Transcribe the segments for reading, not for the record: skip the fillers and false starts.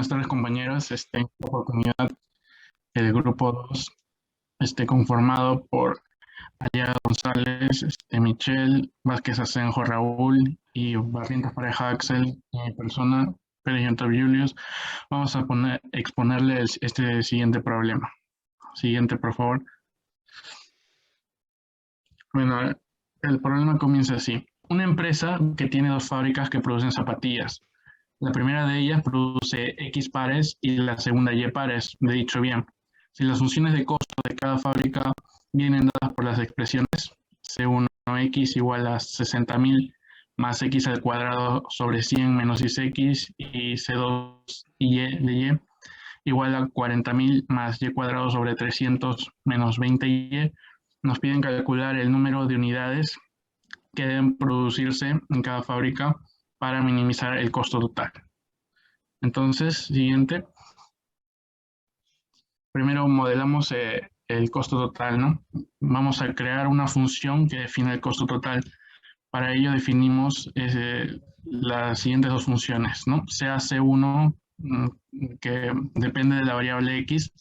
buenas tardes compañeros. En esta oportunidad el grupo 2 conformado por Aliaga González, Michelle, Vázquez Asenjo, Raúl y Barrientos Pareja Axel, mi persona, Pérez Yonto Julius. Vamos a exponerle este siguiente problema. Siguiente, por favor. Bueno, el problema comienza así. Una empresa que tiene dos fábricas que producen zapatillas. La primera de ellas produce X pares y la segunda Y pares, de dicho bien. Si las funciones de costo de cada fábrica vienen dadas por las expresiones C1x igual a 60.000 más x al cuadrado sobre 100 menos 10x y C2y de y igual a 40.000 más y cuadrado sobre 300 menos 20y, nos piden calcular el número de unidades que deben producirse en cada fábrica para minimizar el costo total. Entonces, siguiente. Primero modelamos el costo total, ¿no? Vamos a crear una función que define el costo total. Para ello definimos las siguientes dos funciones, ¿no? Sea C1, que depende de la variable X,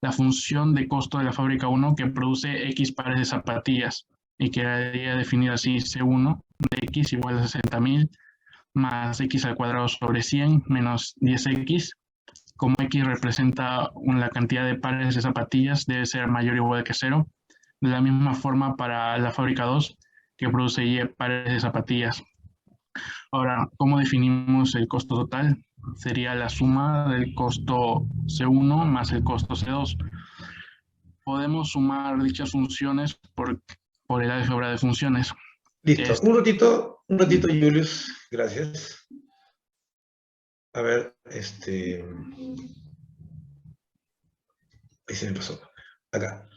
la función de costo de la fábrica 1 que produce X pares de zapatillas y quedaría definido así C1 de X igual a 60.000 más X al cuadrado sobre 100 menos 10X. Como X representa la cantidad de pares de zapatillas, debe ser mayor o igual que 0. De la misma forma para la fábrica 2, que produce Y pares de zapatillas. Ahora, ¿cómo definimos el costo total? Sería la suma del costo C1 más el costo C2. Podemos sumar dichas funciones por el álgebra de funciones. Listo. Un ratito, Julius. Gracias. A ver, ahí se me pasó. Acá.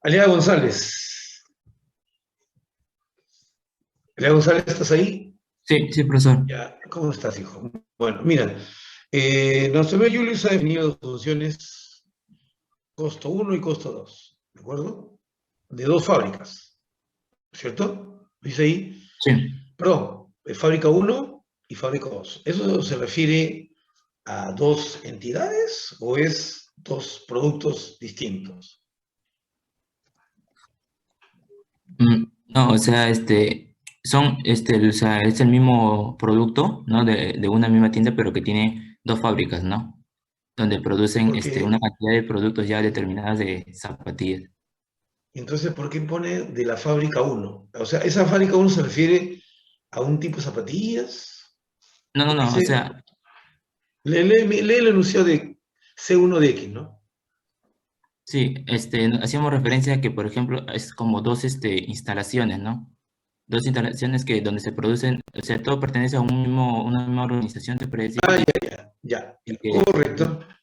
Aliaga González. Aliaga González, ¿estás ahí? Sí, profesor. Ya, ¿cómo estás, hijo? Bueno, mira, nuestro amigo Julius ha definido dos funciones, costo 1 y costo 2, ¿de acuerdo? De dos fábricas, ¿cierto? ¿Dice ahí? Sí. Perdón, fábrica 1 y fábrica 2. ¿Eso se refiere a dos entidades o es dos productos distintos? No, o sea, o sea, es el mismo producto, ¿no? De una misma tienda, pero que tiene dos fábricas, ¿no? Donde producen Porque, una cantidad de productos ya determinadas de zapatillas. entonces, ¿por qué pone de la fábrica 1? O sea, ¿esa fábrica 1 se refiere a un tipo de zapatillas? No, Porque o sea, lee el enunciado de C1 de X, ¿no? sí, hacíamos referencia a que, por ejemplo, es como dos, instalaciones, ¿no? Dos instalaciones donde se producen, o sea, todo pertenece a una misma organización, te puede decir, Ya. y que,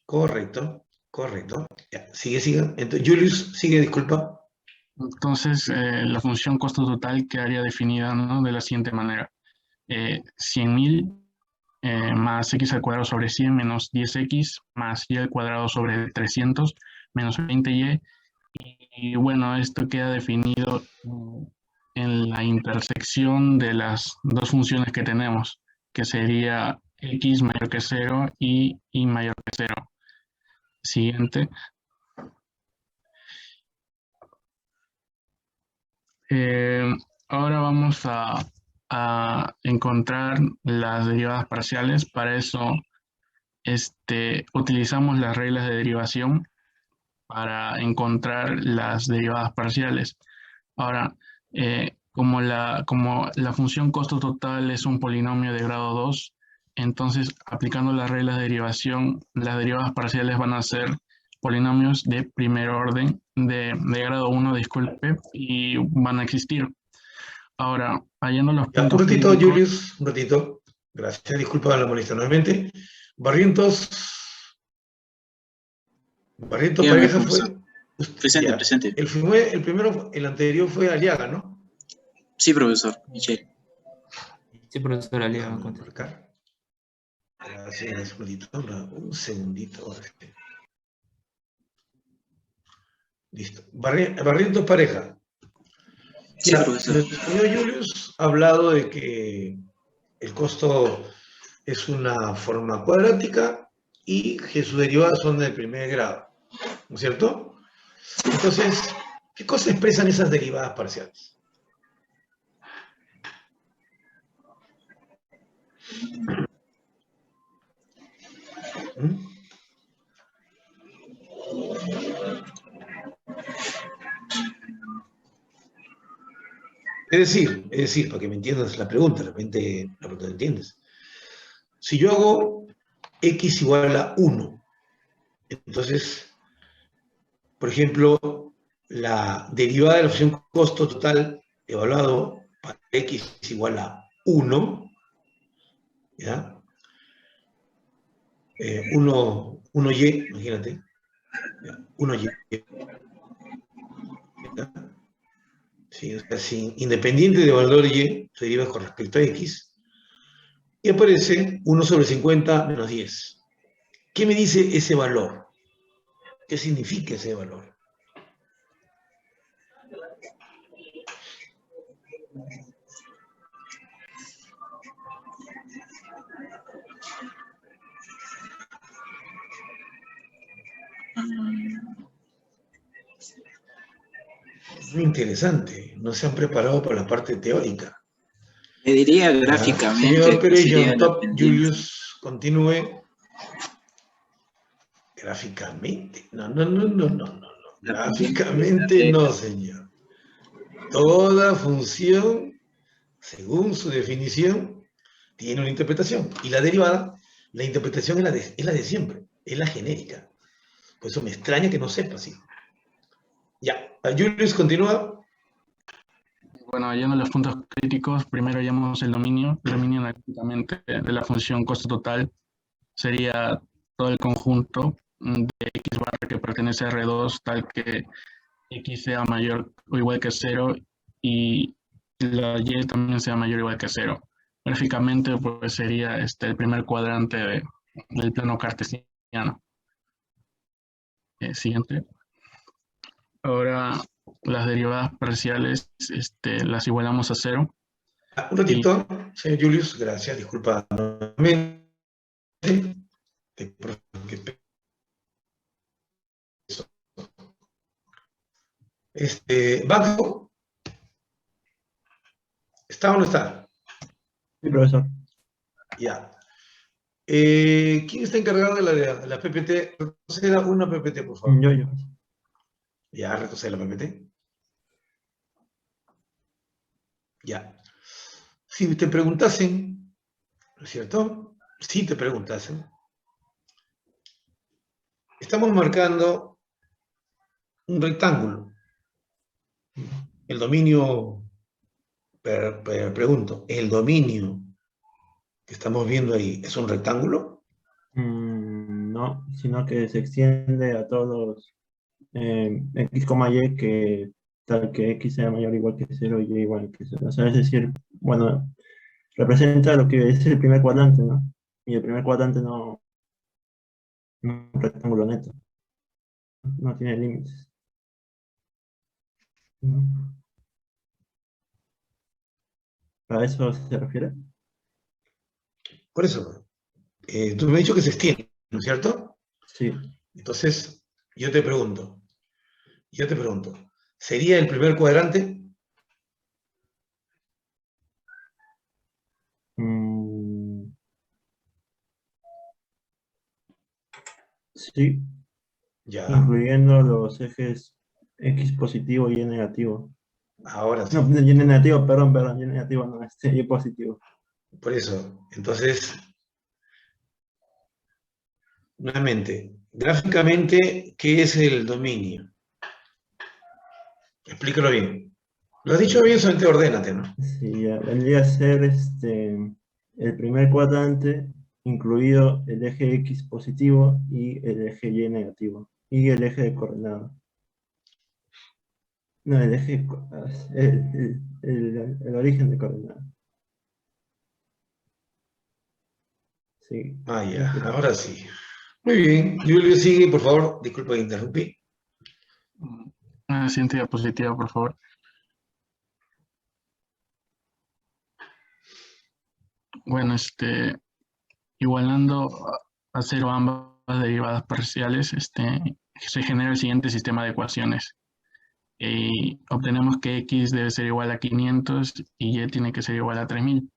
Correcto. Ya, sigue. Entonces, Julius, sigue, disculpa. Entonces, la función costo total quedaría definida, ¿no? De la siguiente manera. 100.000 más x al cuadrado sobre 100 menos 10x más y al cuadrado sobre 300 menos 20y. Y bueno, esto queda definido en la intersección de las dos funciones que tenemos, que sería x mayor que 0 y y mayor que 0. Siguiente. Ahora vamos a encontrar las derivadas parciales. Para eso utilizamos las reglas de derivación para encontrar las derivadas parciales. Ahora, como la función costo total es un polinomio de grado 2, entonces aplicando las reglas de derivación, las derivadas parciales van a ser polinomios de primer orden, de grado 1, disculpe, y van a existir. Ahora, hallando los Ya, un puntos ratito, críticos. Julius, un ratito. Gracias, disculpa la molestia nuevamente. Barrientos Dígame, Pareja fue. profesor. Presente. El anterior fue Aliaga, ¿no? Sí, profesor. Michelle. sí, profesor Aliaga. Déjame marcar. Gracias, un segundito. Listo. Barrientos Pareja. Sí, Ya, profesor. el señor Julius ha hablado de que el costo es una forma cuadrática y que sus derivadas son del primer grado, ¿no es cierto? Entonces, ¿qué cosa expresan esas derivadas parciales? ¿Mm? Es decir, para que me entiendas la pregunta, de repente la pregunta la entiendes. Si yo hago x igual a 1, entonces, por ejemplo, la derivada de la función costo total evaluado para x igual a 1, ¿ya? 1y, imagínate, 1y, ¿ya? Sí, o sea, independiente de valor y, se deriva con respecto a x, y aparece 1 sobre 50 menos 10. ¿Qué me dice ese valor? ¿Qué significa ese valor? Muy interesante, no se han preparado para la parte teórica. Le diría ¿Ya? gráficamente Señor que Pérez, sería John la Top, pendiente. Julius, continúe. Gráficamente. No, no, no, no, no, no. La pendiente de esta Gráficamente regla. no, señor. Toda función, según su definición, tiene una interpretación. Y la derivada, la interpretación es la de siempre, es la genérica. Por eso me extraña que no sepa así. Ya, Julius, continúa. Bueno, yendo a los puntos críticos, primero llamamos el dominio. El dominio analíticamente de la función costo total sería todo el conjunto de x barra que pertenece a R2 tal que x sea mayor o igual que 0 y la y también sea mayor o igual que 0. Gráficamente, pues sería el primer cuadrante del plano cartesiano. Siguiente. Ahora las derivadas parciales las igualamos a 0. Un ratito, señor Julius, gracias, disculpa nuevamente. Banco, ¿está o no está? Sí, profesor. Ya. ¿Quién está encargado de la PPT? Retroceda una PPT, por favor. Yo. Ya, retrocede la PPT. Ya. Si te preguntasen, ¿no es cierto? Si te preguntasen, estamos marcando un rectángulo. El dominio, pregunto, ¿el dominio que estamos viendo ahí es un rectángulo? No, sino que se extiende a todos los x, y, que tal que x sea mayor o igual que 0 y y igual que 0. O sea, es decir, bueno, representa lo que es el primer cuadrante, ¿no? Y el primer cuadrante no es un rectángulo neto, no tiene límites, ¿no? ¿A eso se refiere? Por eso, tú me has dicho que se extiende, ¿no es cierto? Sí. Entonces, yo te pregunto, ¿sería el primer cuadrante? Sí, Ya, incluyendo los ejes x positivo y y negativo. ahora sí. No, y negativo, perdón, y negativo no, y positivo. Por eso, entonces, nuevamente, gráficamente, ¿qué es el dominio? Explícalo bien. Lo has dicho bien, solamente ordénate, ¿no? Sí, ya, vendría a ser el primer cuadrante, incluido el eje x positivo y el eje y negativo, y el eje de coordenada. No, el eje, el origen de coordenada. Sí. Ah, ya, ahora sí. Muy bien, Julio, sigue, por favor. Disculpa que interrumpí. Una siguiente diapositiva, por favor. Bueno, igualando a cero ambas derivadas parciales, se genera el siguiente sistema de ecuaciones. Y obtenemos que x debe ser igual a 500 y y tiene que ser igual a 3000.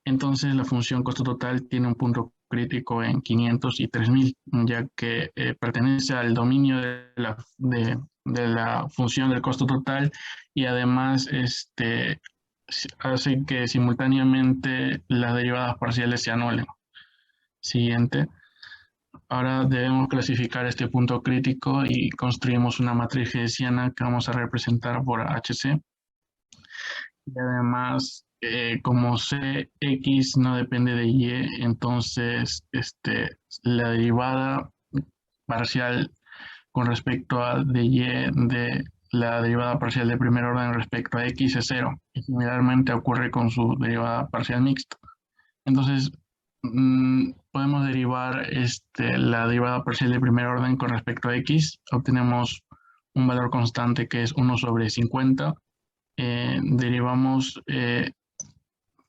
Entonces la función costo total tiene un punto crítico en 500 y 3000, ya que pertenece al dominio de la función del costo total y además hace que simultáneamente las derivadas parciales se anulen. Siguiente. Ahora debemos clasificar este punto crítico y construimos una matriz hessiana que vamos a representar por HC. Y además, como Cx no depende de y, entonces la derivada parcial con respecto a dy de la derivada parcial de primer orden respecto a x es 0. Y similarmente ocurre con su derivada parcial mixta. Entonces, podemos derivar la derivada parcial de primer orden con respecto a x. Obtenemos un valor constante que es 1 sobre 50. Derivamos,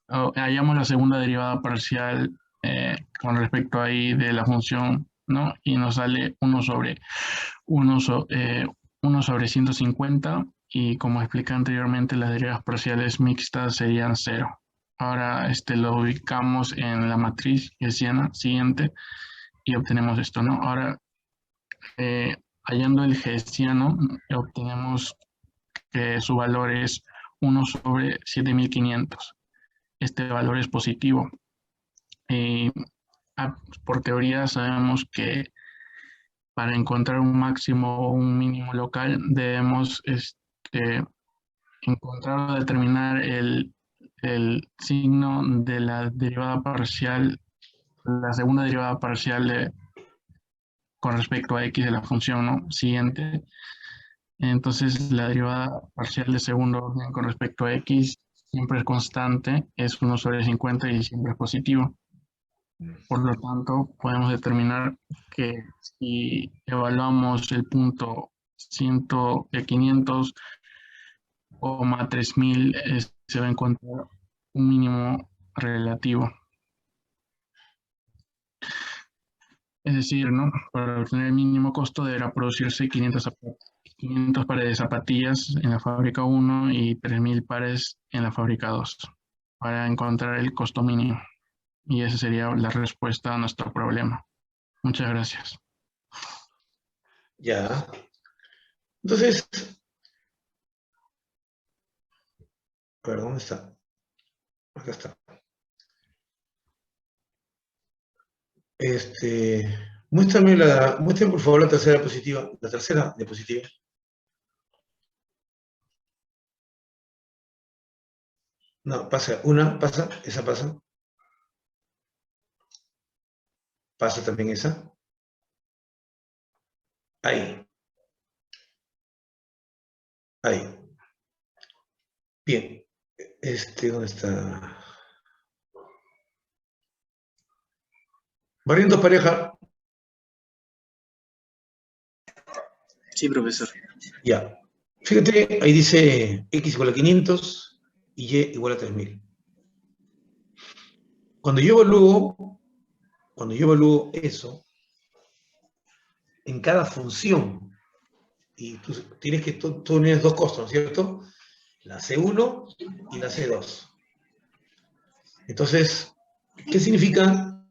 hallamos la segunda derivada parcial con respecto a y de la función, ¿no? Y nos sale 1 sobre 150, y como expliqué anteriormente, las derivadas parciales mixtas serían 0. Ahora lo ubicamos en la matriz hessiana siguiente y obtenemos esto, ¿no? Ahora, hallando el hessiano, obtenemos que su valor es 1 sobre 7500. Este valor es positivo. Por teoría sabemos que para encontrar un máximo o un mínimo local debemos encontrar o determinar el signo de la derivada parcial, la segunda derivada parcial con respecto a x de la función, ¿no? Siguiente. Entonces la derivada parcial de segundo orden con respecto a x siempre es constante, es 1 sobre 50 y siempre es positivo. Por lo tanto, podemos determinar que si evaluamos el punto 500 o más 3000, se va a encontrar un mínimo relativo. Es decir, ¿no? Para obtener el mínimo costo deberá producirse 500 pares de zapatillas en la fábrica 1 y 3000 pares en la fábrica 2 para encontrar el costo mínimo. Y esa sería la respuesta a nuestro problema. Muchas gracias. Ya. Entonces, a ver, ¿dónde está? Acá está. Muéstrame por favor la tercera diapositiva. No, pasa, esa pasa. Pasa también esa. Ahí. Ahí. Bien. ¿Dónde está? Barrientos pareja. Sí, profesor. Ya. Fíjate, ahí dice x igual a 500 y y igual a 3000. Cuando yo evalúo eso, en cada función, y tú tienes tú tienes dos costos, ¿no es cierto? La C1 y la C2. Entonces, ¿qué significa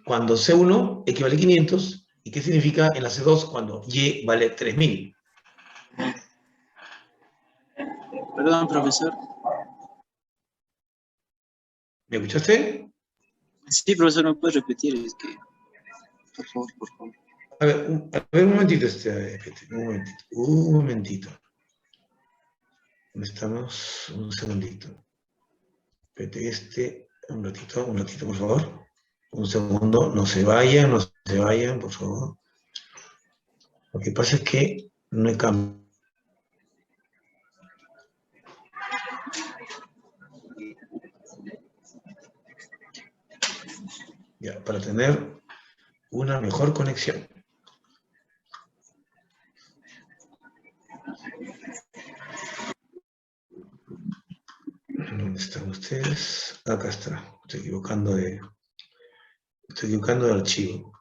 cuando C1 equivale a 500? ¿Y qué significa en la C2 cuando Y vale 3000? Perdón, profesor. ¿Me escuchaste? Sí, profesor, ¿me puedes repetir? Es que, por favor. A ver, un momentito, un momentito. ¿Dónde estamos? Un segundito. Un ratito, por favor. Un segundo, no se vayan, por favor. Lo que pasa es que no he cambiado. Ya, para tener una mejor conexión. ¿Dónde están ustedes? Acá está. Estoy equivocando de... Estoy equivocando de archivo.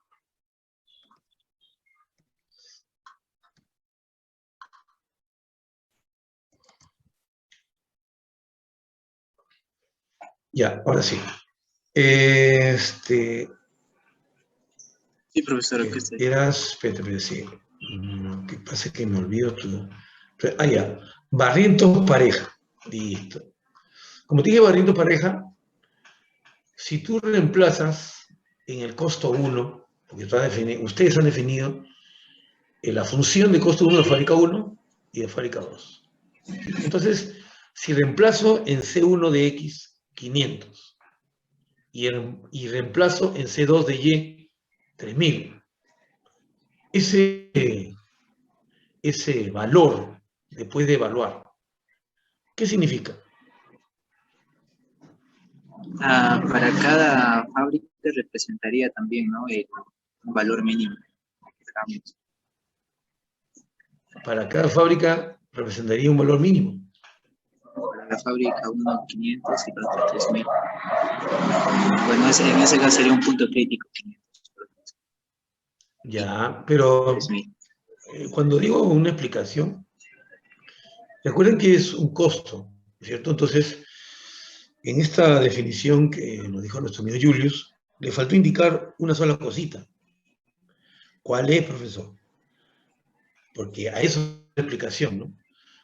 Ya, ahora sí. Sí, profesor, aquí estoy. Espérate, sí. ¿Qué pasa? Que me olvido tu... Ah, ya. Barrientos pareja. Listo. Como te dije, barrientos pareja, si tú reemplazas en el costo 1, porque ustedes han definido la función de costo 1 de fábrica 1 y de fábrica 2. Entonces, si reemplazo en C1 de X 500 y reemplazo en C2 de Y 3000, ese valor, después de evaluar, ¿qué significa? Para cada fábrica representaría también, ¿no? Un valor mínimo. Digamos. Para cada fábrica representaría un valor mínimo. Para la fábrica 1, 500 y la otra 3000. Bueno, en ese caso sería un punto crítico. 500. Ya, pero 3000. cuando digo una explicación, recuerden que es un costo, ¿cierto? Entonces, en esta definición que nos dijo nuestro amigo Julius, le faltó indicar una sola cosita. ¿Cuál es, profesor? Porque a eso es la explicación, ¿no?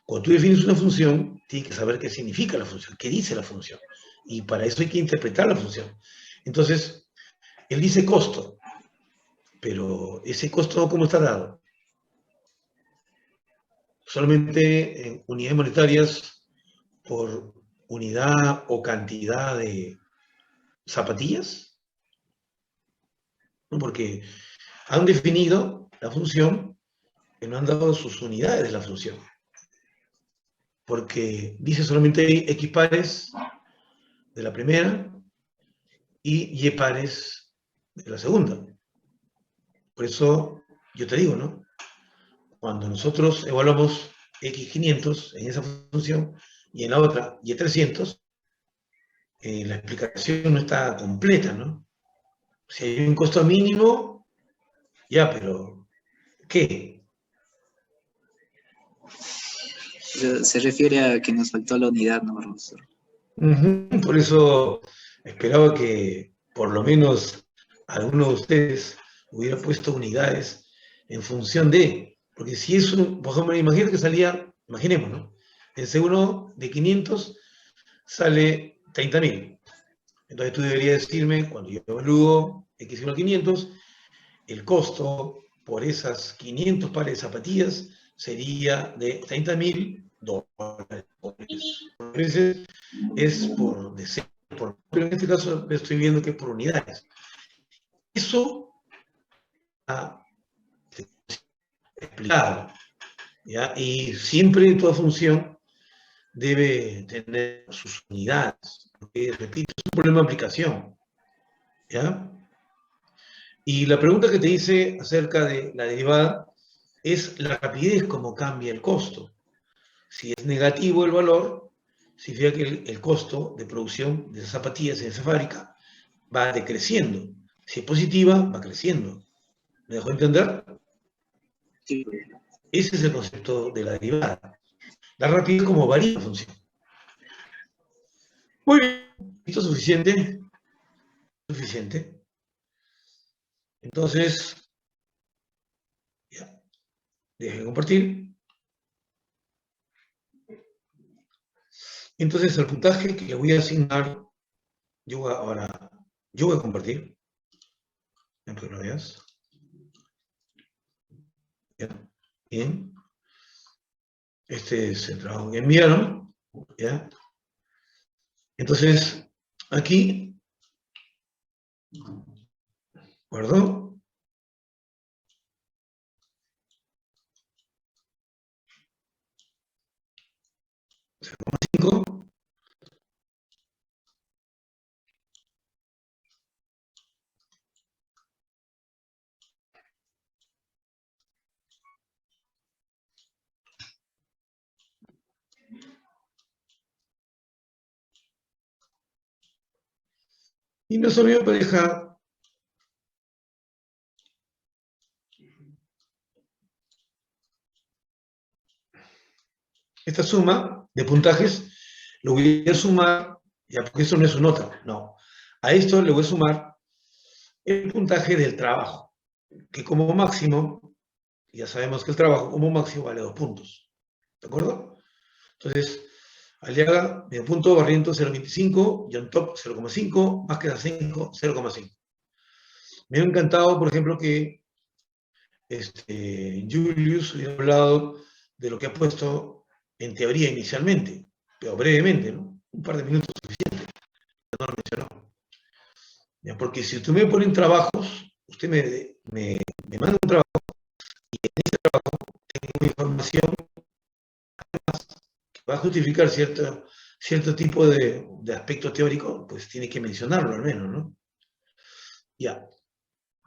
Cuando tú defines una función, tienes que saber qué significa la función, qué dice la función. Y para eso hay que interpretar la función. Entonces, él dice costo, pero ese costo, ¿cómo está dado? Solamente en unidades monetarias por unidad o cantidad de zapatillas, ¿no? Porque han definido la función que no han dado sus unidades de la función. Porque dice solamente X pares de la primera y Y pares de la segunda. Por eso yo te digo, ¿no? Cuando nosotros evaluamos X500 en esa función y en la otra Y300, la explicación no está completa, ¿no? Si hay un costo mínimo, ya, pero ¿qué? Se refiere a que nos faltó la unidad, ¿no, profesor? Por eso esperaba que por lo menos alguno de ustedes hubiera puesto unidades en función de, porque si es por ejemplo, imagínate que salía, imaginemos, ¿no? En C1 de 500 sale 30.000. Entonces tú deberías decirme, cuando yo evalúo X1 a 500, el costo por esas 500 pares de zapatillas sería de $30.000. A veces es por deseo, pero en este caso estoy viendo que es por unidades. Eso está explicado, ¿ya? Y siempre toda función debe tener sus unidades, porque, repito, es un problema de aplicación, ¿ya? Y la pregunta que te hice acerca de la derivada es la rapidez como cambia el costo. Si es negativo el valor, significa que el costo de producción de esas zapatillas en esa fábrica va decreciendo. Si es positiva, va creciendo. ¿Me dejó entender? Sí. Ese es el concepto de la derivada. La rapidez como varía la función. Muy bien. ¿Esto es suficiente? Suficiente. Entonces, ya, deje de compartir. Entonces, el puntaje que le voy a asignar, yo voy a compartir. Para que lo veas. Bien. Este es el trabajo que enviaron. ¿Ya? Entonces, aquí, guardo. Cinco. Y nuestro amigo pareja Esta suma de puntajes lo voy a sumar, ya porque eso no es su nota, no. A esto le voy a sumar el puntaje del trabajo, que como máximo, ya sabemos que el trabajo como máximo vale 2 puntos. ¿De acuerdo? Entonces, Aliaga, medio punto, Barrientos 0.25, John Top 0.5, Vázquez 5, 0.5. Me ha encantado, por ejemplo, que Julius hubiera hablado de lo que ha puesto en teoría inicialmente, pero brevemente, ¿no? Un par de minutos suficiente, no lo mencionó. ¿Ya? Porque si usted me pone en trabajos, usted me manda un trabajo y en ese trabajo tengo información que va a justificar cierto tipo de aspecto teórico, pues tiene que mencionarlo al menos, ¿no? Ya.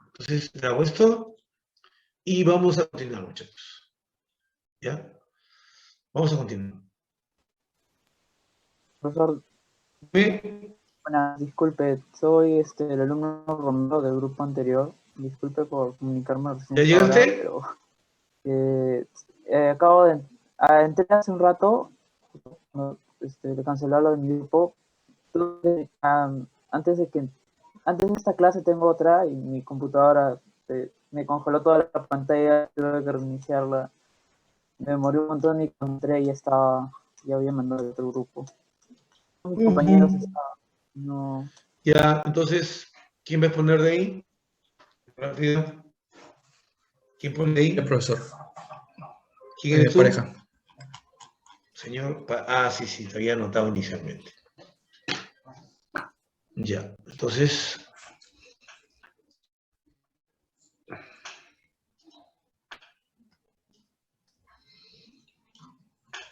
Entonces, grabo esto y vamos a continuar, muchachos. ¿Ya? Vamos a continuar. Profesor, ¿Ve? bueno, disculpe, soy el alumno Romero del grupo anterior. Disculpe por comunicarme recién ¿Ya ahora, llegaste? pero acabo de entré hace un rato, de cancelarlo de mi grupo. Entonces, antes de esta clase tengo otra y mi computadora me congeló toda la pantalla, tuve que reiniciarla. Me demoré un montón y cuando entré ya había mandado de otro grupo. Mis compañeros no. Ya, entonces, ¿quién va a poner de ahí? Rápido. ¿Quién pone de ahí? El profesor. ¿Quién eres tú? Pareja. Señor, sí, te había anotado inicialmente. Ya, entonces...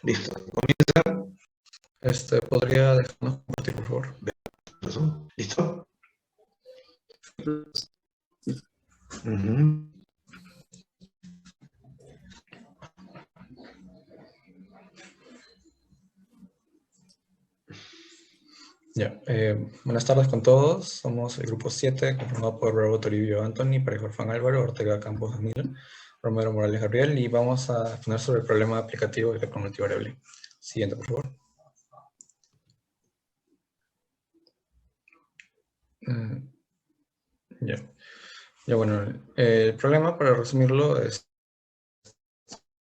Listo. Comienza. ¿Podría dejarnos compartir, por favor? ¿Listo? Uh-huh. Ya, buenas tardes con todos. Somos el grupo 7, conformado por Bravo Toribio Anthony, Parejo Orfán Álvaro, Ortega Campos Danilo, Romero Morales Gabriel, y vamos a exponer sobre el problema aplicativo de la multivariable. Siguiente, por favor. Ya, bueno, el problema, para resumirlo, es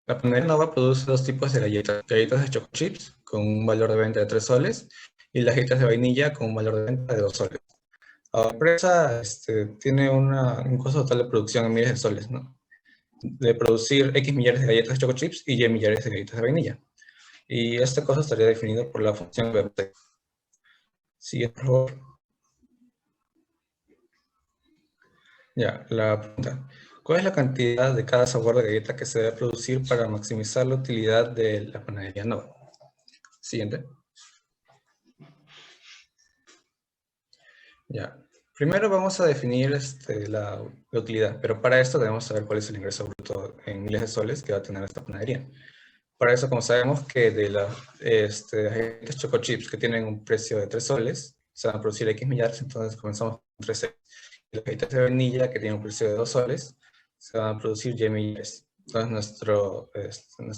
la panadería Nova produce dos tipos de galletas de choco chips con un valor de venta de 3 soles y las galletas de vainilla con un valor de venta de 2 soles. La empresa tiene un costo total de producción en miles de soles, ¿no? De producir X millares de galletas de choco chips y Y millares de galletas de vainilla. Y este costo estaría definido por la función BT. Siguiente, por favor. Ya, la pregunta. ¿Cuál es la cantidad de cada sabor de galleta que se debe producir para maximizar la utilidad de la panadería Nova? Siguiente. Ya. Primero vamos a definir la utilidad, pero para esto debemos saber cuál es el ingreso bruto en miles de soles que va a tener esta panadería. Para eso, como sabemos que de las galletas Choco Chips que tienen un precio de 3 soles, se van a producir X millares, entonces comenzamos con 3 soles. Y las galletas de vainilla que tienen un precio de 2 soles, se van a producir Y millares. Entonces nuestro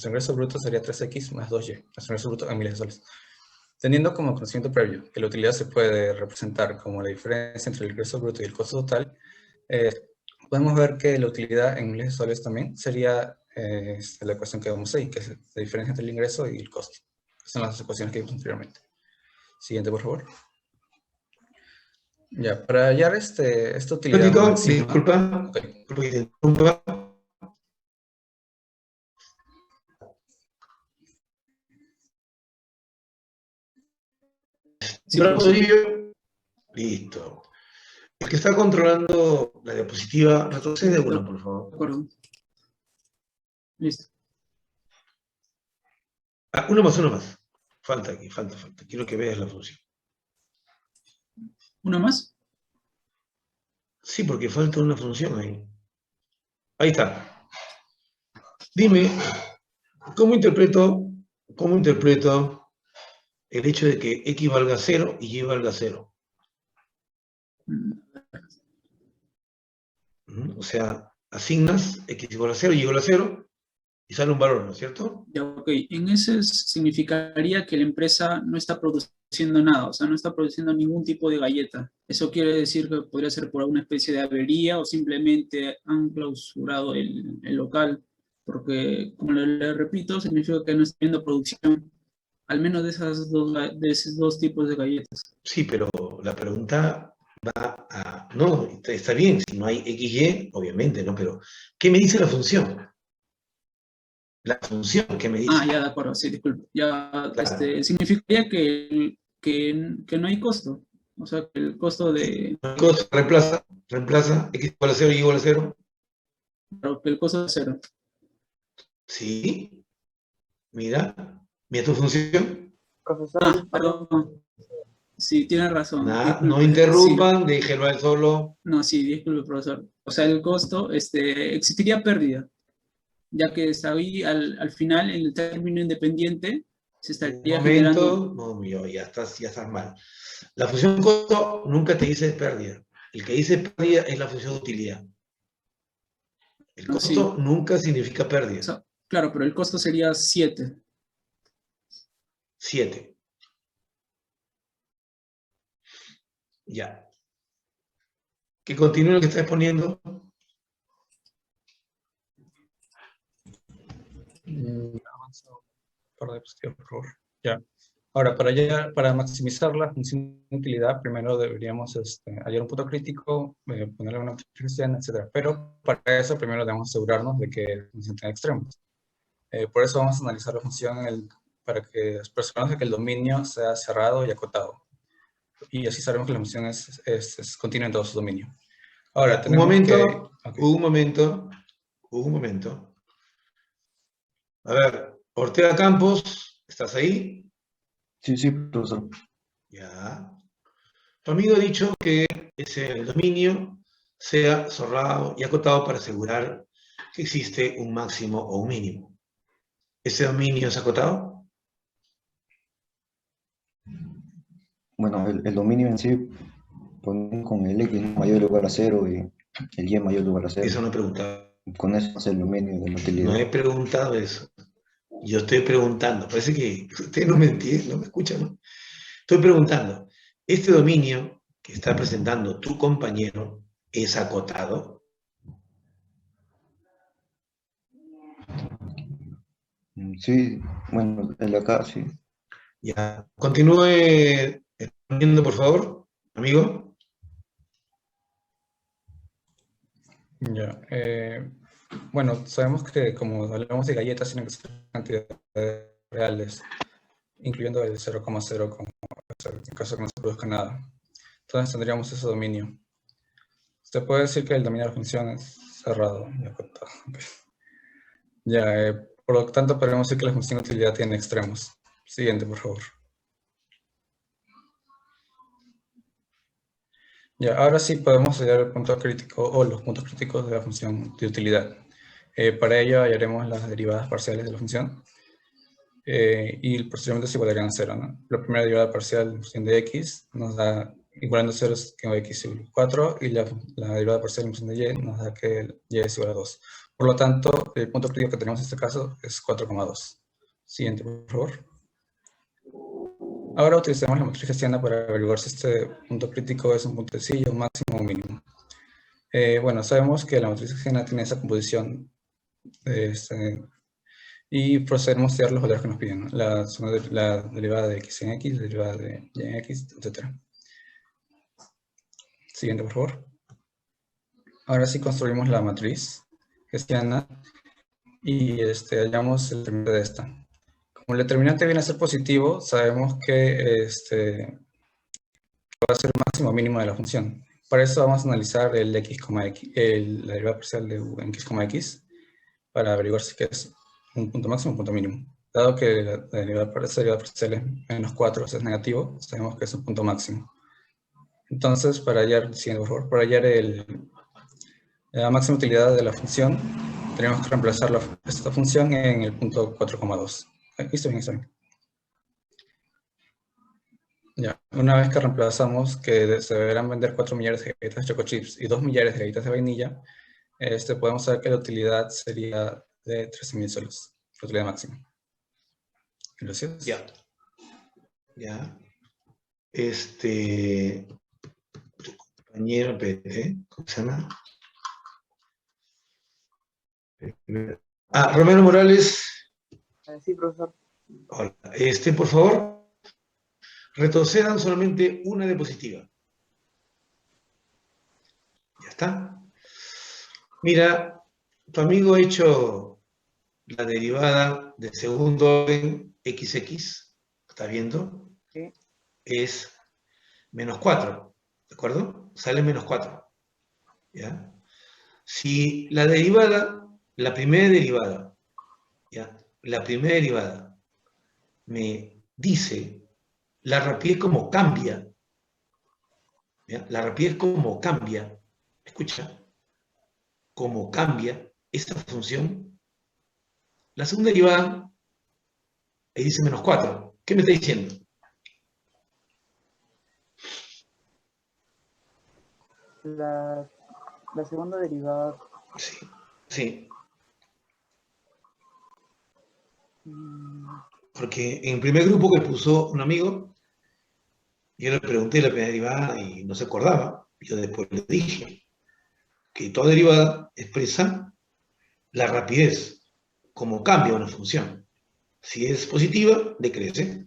ingreso bruto sería 3X más 2Y, nuestro ingreso bruto en miles de soles. Teniendo como conocimiento previo que la utilidad se puede representar como la diferencia entre el ingreso bruto y el costo total, podemos ver que la utilidad en miles de soles también sería la ecuación que vemos ahí, que es la diferencia entre el ingreso y el costo. Estas son las ecuaciones que vimos anteriormente. Siguiente, por favor. Ya, para hallar esta utilidad máxima... Disculpa, okay. porque te interrumpa. Sí, Listo. El que está controlando la diapositiva, retrocede una, por de favor. acuerdo. Listo. Una más. Falta aquí, falta. Quiero que veas la función. ¿Una más? Sí, porque falta una función ahí. Ahí está. Dime, ¿cómo interpreto el hecho de que X valga 0 y Y valga 0? O sea, asignas x igual a 0, y igual a 0, y sale un valor, ¿no es cierto? Ya, ok. En ese significaría que la empresa no está produciendo nada, o sea, no está produciendo ningún tipo de galleta. Eso quiere decir que podría ser por alguna especie de avería o simplemente han clausurado el local, porque, como le repito, significa que no está habiendo producción, al menos de esos dos tipos de galletas. Sí, pero la pregunta no, está bien, si no hay XY, obviamente, ¿no? Pero, ¿qué me dice la función? La función, ¿qué me dice? Ah, ya, de acuerdo, sí, disculpe. Ya, Claro. significaría que no hay costo. O sea, que el costo de, Reemplaza x igual a 0 y igual a 0. claro, que el costo es cero. Sí, mira tu función. Profesor, Ah, perdón. Sí, tiene razón. No Disculpe, sí. interrumpan, déjenlo a él solo. No, sí, disculpe, profesor. O sea, el costo, existiría pérdida, ya que está ahí al final, en el término independiente, se Un estaría generando. momento, no, mío, ya estás mal. La función costo nunca te dice pérdida. El que dice pérdida es la función de utilidad. El No, sí. costo nunca significa O pérdida. sea, claro, pero el costo sería 7. 7. Ya. Que continúe lo que estás poniendo. Avanzado. Para diapositiva, por favor. Ya. Ahora, para maximizar la función de utilidad, primero deberíamos hallar un punto crítico, ponerle una función, etc. Pero para eso primero debemos asegurarnos de que la función tenga extremos. Por eso vamos a analizar la función para que expresemos que el dominio sea cerrado y acotado. Y así sabemos que la función es continua en todo su dominio. Ahora, Ya, tenemos un momento. A ver, Ortega Campos, ¿estás ahí? Sí, profesor. Ya. Tu amigo ha dicho que el dominio sea cerrado y acotado para asegurar que existe un máximo o un mínimo. ¿Ese dominio es acotado? Bueno, el dominio en sí, ponemos con el X mayor o igual a 0 y el Y mayor o igual a 0. Eso no he preguntado. Con eso es el dominio de la utilidad. No he preguntado eso. Yo estoy preguntando. Parece que usted no me entiende, no me escucha, ¿no? Estoy preguntando, ¿este dominio que está presentando tu compañero es acotado? Sí, bueno, el de acá sí. Ya. Continúe exponiendo, por favor, amigo. Ya. Bueno, sabemos que como hablamos de galletas, tienen que ser cantidades reales, incluyendo el 0,0, en caso de que no se produzca nada. Entonces tendríamos ese dominio. Se puede decir que el dominio de la función es cerrado y acotado. Okay. Ya, por lo tanto, podemos decir que la función de utilidad tiene extremos. Siguiente, por favor. Ya, ahora sí podemos hallar el punto crítico o los puntos críticos de la función de utilidad. Para ello hallaremos las derivadas parciales de la función y posteriormente se igualarían a 0, ¿no? La primera derivada parcial de la función de x nos da, igualando 0 que x es igual a 4, y la derivada parcial de la función de y nos da que y es igual a 2. Por lo tanto, el punto crítico que tenemos en este caso es 4,2. Siguiente, por favor. Ahora utilizamos la matriz hessiana para averiguar si este punto crítico es un punto sencillo, un máximo o un mínimo. Bueno, sabemos que la matriz hessiana tiene esa composición y procedemos a estudiar los valores que nos piden, ¿no? La derivada de x en x, la derivada de y en x, etc. Siguiente, por favor. Ahora sí construimos la matriz hessiana y hallamos el determinante de esta. Como el determinante viene a ser positivo, sabemos que va a ser el máximo o mínimo de la función. Para eso vamos a analizar el x, la derivada parcial de u en x, para averiguar si es un punto máximo o un punto mínimo. Dado que la derivada parcial es menos 4, o sea, es negativo, sabemos que es un punto máximo. Entonces, para hallar, por favor, para hallar la máxima utilidad de la función, tenemos que reemplazar esta función en el punto 4,2. Aquí está bien, está bien. Ya, una vez que reemplazamos que se deberán vender 4 millares de galletas Choco Chips y 2 millares de galletas de vainilla, podemos saber que la utilidad sería de 13.000 soles, la utilidad máxima. Gracias. Ya. Ya. Tu compañero, ¿cómo se llama? Romero Morales. Sí, profesor. Hola. Por favor, retrocedan solamente una diapositiva. Ya está. Mira, tu amigo ha hecho la derivada de segundo orden XX, ¿estás viendo? Sí. Es menos 4, ¿de acuerdo? Sale menos 4, ¿ya? Si la derivada, la primera derivada, ¿ya? La primera derivada me dice la rapidez como cambia, ¿ya? La rapidez como cambia, escucha, como cambia esta función, la segunda derivada ahí dice menos 4. ¿Qué me está diciendo? La segunda derivada. Sí, sí. Porque en el primer grupo que puso un amigo, yo le pregunté la primera derivada y no se acordaba. Yo después le dije que toda derivada expresa la rapidez, como cambia una función. Si es positiva, decrece.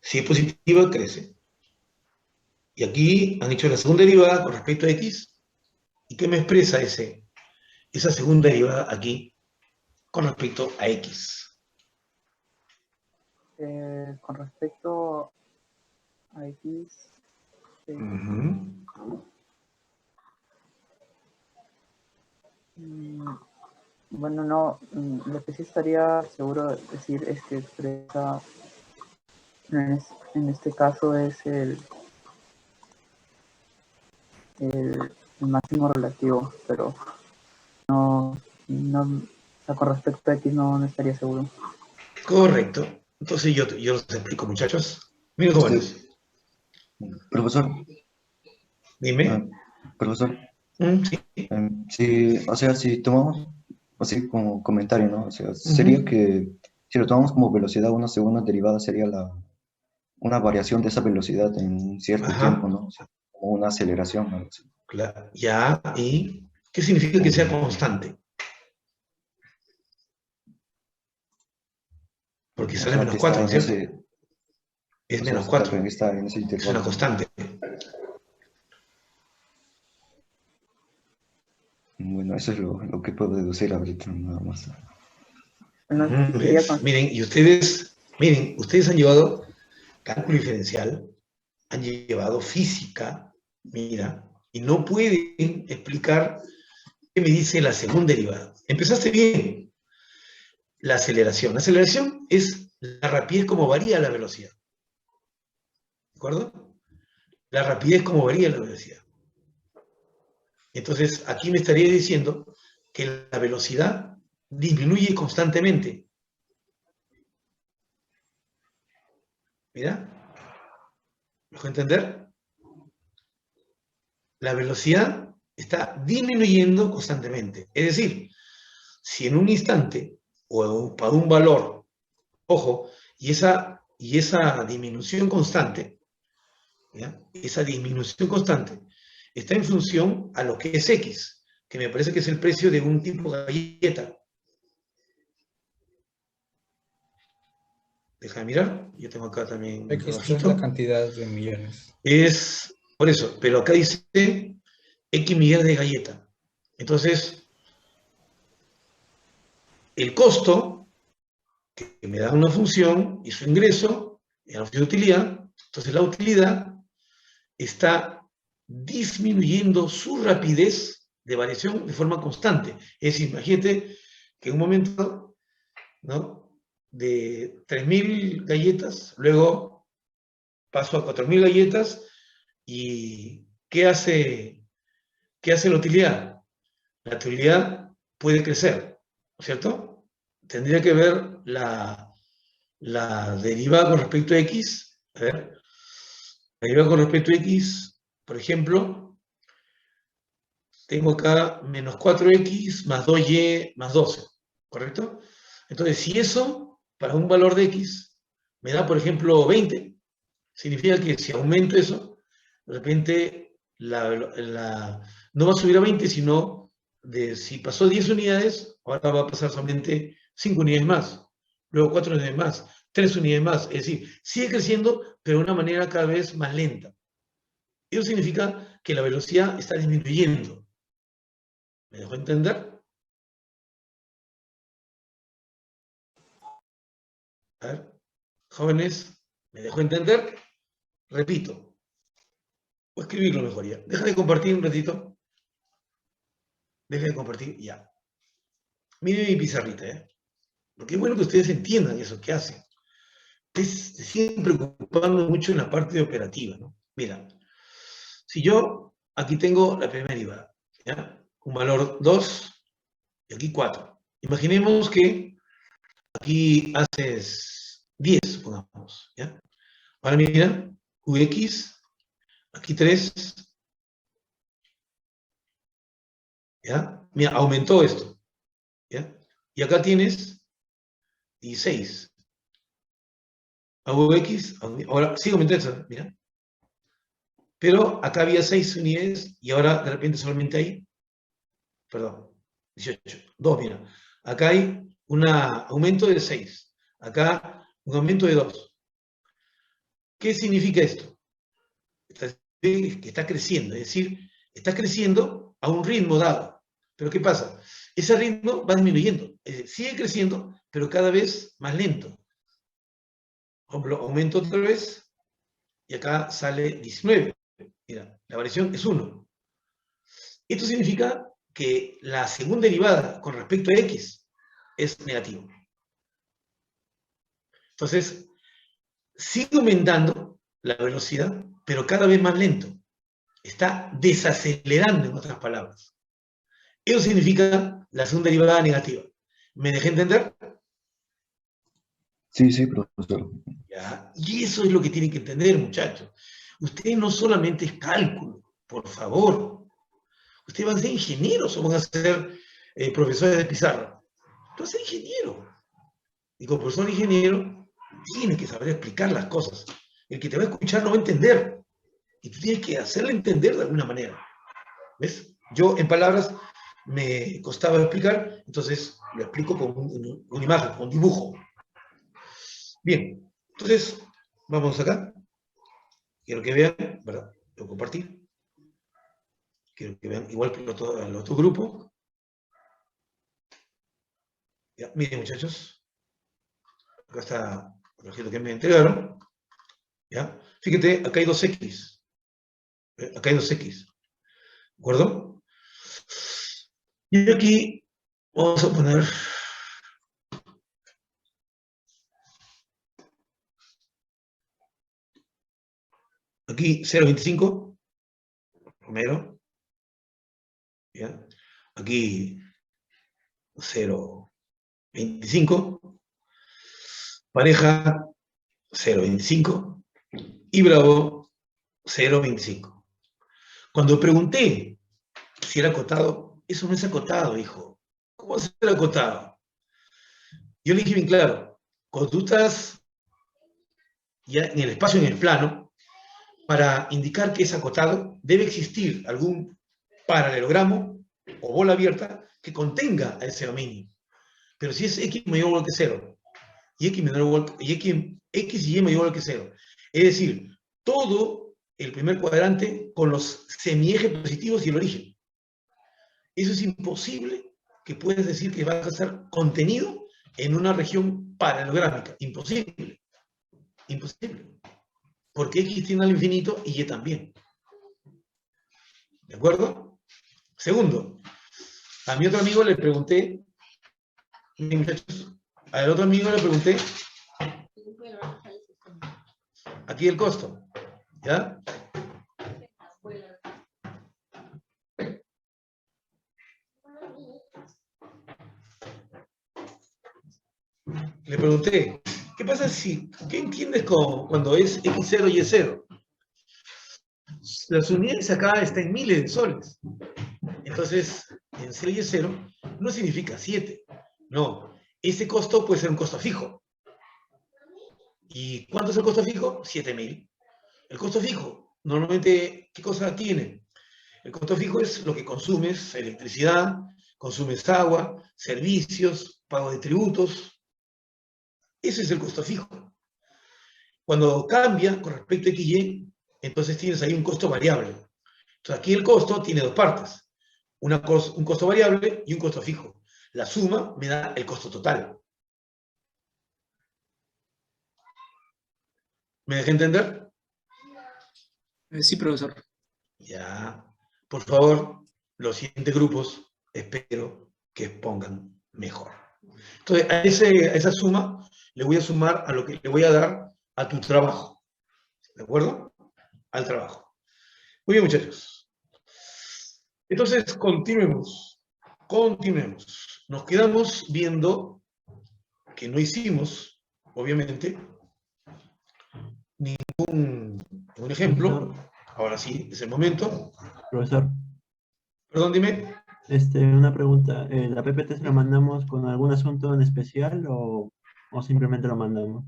Si es positiva, crece. Y aquí han hecho la segunda derivada con respecto a x. ¿Y qué me expresa esa segunda derivada aquí con respecto a x? Con respecto a x. Bueno, no, lo que sí estaría seguro de decir es que expresa, en este caso es el máximo relativo, pero no, o sea, con respecto a x no estaría seguro. Correcto. Entonces yo les explico, muchachos. Miren jóvenes. Profesor. Dime. Profesor. Sí. Sí, o sea, si tomamos, así como comentario, ¿no? O sea, sería que si lo tomamos como velocidad, una segunda derivada sería una variación de esa velocidad en cierto tiempo, ¿no? O sea, como una aceleración, ¿no? Claro. Ya, ¿y qué significa que sea constante? Porque sale menos 4, ¿no es cierto? Es menos 4. En ese intervalo. Es una constante. Bueno, eso es lo que puedo deducir ahorita, nada más. Miren, y ustedes han llevado cálculo diferencial, han llevado física, mira, y no pueden explicar qué me dice la segunda derivada. Empezaste bien. La aceleración. La aceleración es la rapidez como varía la velocidad. ¿De acuerdo? La rapidez como varía la velocidad. Entonces, aquí me estaría diciendo que la velocidad disminuye constantemente. Mira, ¿me dejo entender? La velocidad está disminuyendo constantemente. Es decir, si en un instante o para un valor, ojo, y esa disminución constante, ¿ya? Esa disminución constante está en función a lo que es x, que me parece que es el precio de un tipo de galleta. Deja de mirar, yo tengo acá también X es la cantidad de millones. Es, por eso, pero acá dice X millones de galletas. Entonces, el costo que me da una función y su ingreso, y la función de utilidad, entonces la utilidad está disminuyendo su rapidez de variación de forma constante. Es decir, imagínate que en un momento, ¿no?, de 3.000 galletas, luego paso a 4.000 galletas, y ¿qué hace la utilidad? La utilidad puede crecer, ¿no es cierto? Tendría que ver la derivada con respecto a x. A ver, la derivada con respecto a x, por ejemplo, tengo acá menos 4x más 2y más 12, ¿correcto? Entonces, si eso, para un valor de x, me da, por ejemplo, 20, significa que si aumento eso, de repente no va a subir a 20, sino si pasó 10 unidades, ahora va a pasar solamente 5 unidades más, luego 4 unidades más, 3 unidades más. Es decir, sigue creciendo, pero de una manera cada vez más lenta. Eso significa que la velocidad está disminuyendo. ¿Me dejó entender? A ver, jóvenes, ¿me dejó entender? Repito. O escribirlo mejor ya. Deja de compartir un ratito. Deja de compartir, ya. Miren mi pizarrita, ¿eh? Porque es bueno que ustedes entiendan eso que hacen. Ustedes se siguen preocupando mucho en la parte operativa, ¿no? Mira, si yo aquí tengo la primera derivada, ¿ya? Un valor 2 y aquí 4. Imaginemos que aquí haces 10, supongamos, ¿ya? Ahora mira, Ux, aquí 3, ¿ya? Mira, aumentó esto, ¿ya? Y acá tienes 16. AUX, ahora sigue aumentando, mira. Pero acá había 6 unidades y ahora de repente solamente hay, perdón, 18, 2, mira. Acá hay un aumento de 6. Acá un aumento de 2. ¿Qué significa esto? Que está creciendo, es decir, está creciendo a un ritmo dado. Pero ¿qué pasa? Ese ritmo va disminuyendo, es decir, sigue creciendo, pero cada vez más lento. Por ejemplo, aumento otra vez y acá sale 19. Mira, la variación es 1. Esto significa que la segunda derivada con respecto a x es negativo. Entonces, sigue aumentando la velocidad, pero cada vez más lento. Está desacelerando, en otras palabras. Eso significa la segunda derivada negativa. ¿Me dejé entender? Sí, sí, profesor. ¿Ya? Y eso es lo que tienen que entender, muchachos. Ustedes no solamente es cálculo, por favor. Ustedes van a ser ingenieros o van a ser profesores de pizarra. Tú vas a ser ingeniero. Y como profesor ingeniero, tienes que saber explicar las cosas. El que te va a escuchar no va a entender. Y tú tienes que hacerle entender de alguna manera. ¿Ves? Yo, en palabras, me costaba explicar, entonces lo explico con una imagen, con un dibujo. Bien, entonces, vamos acá. Quiero que vean, ¿verdad? Lo compartí. Quiero que vean, igual que el otro grupo. Ya, miren, muchachos. Acá está el objeto que me entregaron. ¿Ya? Fíjate, acá hay 2x. Acá hay 2x. ¿De acuerdo? Y aquí vamos a poner aquí 0,25 primero, ¿ya? Aquí 0,25, pareja 0,25 y bravo 0,25. Cuando pregunté si era acotado, eso no es acotado, hijo. ¿Cómo va a ser acotado? Yo le dije bien claro, cuando tú estás ya en el espacio, en el plano, para indicar que es acotado, debe existir algún paralelogramo o bola abierta que contenga a ese dominio. Pero si es x mayor o igual que 0, y x menor o igual que, x y y mayor o igual que 0, es decir, todo el primer cuadrante con los semiejes positivos y el origen. Eso es imposible que puedas decir que va a estar contenido en una región paralelográmica. Imposible. Imposible. Porque x tiende al infinito y y también. ¿De acuerdo? Segundo, a mi otro amigo le pregunté, muchachos, al otro amigo le pregunté, aquí el costo, ¿ya? Le pregunté, ¿qué pasa si, qué entiendes cuando es x0 y y0? Las unidades acá están en miles de soles. Entonces, en C y 0 no significa 7. No, ese costo puede ser un costo fijo. ¿Y cuánto es el costo fijo? 7.000. El costo fijo, normalmente, ¿qué cosa tiene? El costo fijo es lo que consumes: electricidad, consumes agua, servicios, pago de tributos. Ese es el costo fijo. Cuando cambia con respecto a XY, entonces tienes ahí un costo variable. Entonces aquí el costo tiene dos partes: un costo variable y un costo fijo. La suma me da el costo total. ¿Me dejé entender? Sí, profesor. Ya. Por favor, los siguientes grupos espero que expongan mejor. Entonces, a esa suma le voy a sumar a lo que le voy a dar a tu trabajo. ¿De acuerdo? Al trabajo. Muy bien, muchachos. Entonces, continuemos. Continuemos. Nos quedamos viendo que no hicimos, obviamente, ningún ejemplo. Ahora sí, es el momento. Profesor, Perdón, dime. una pregunta. ¿La PPT se la mandamos con algún asunto en especial o simplemente lo mandamos?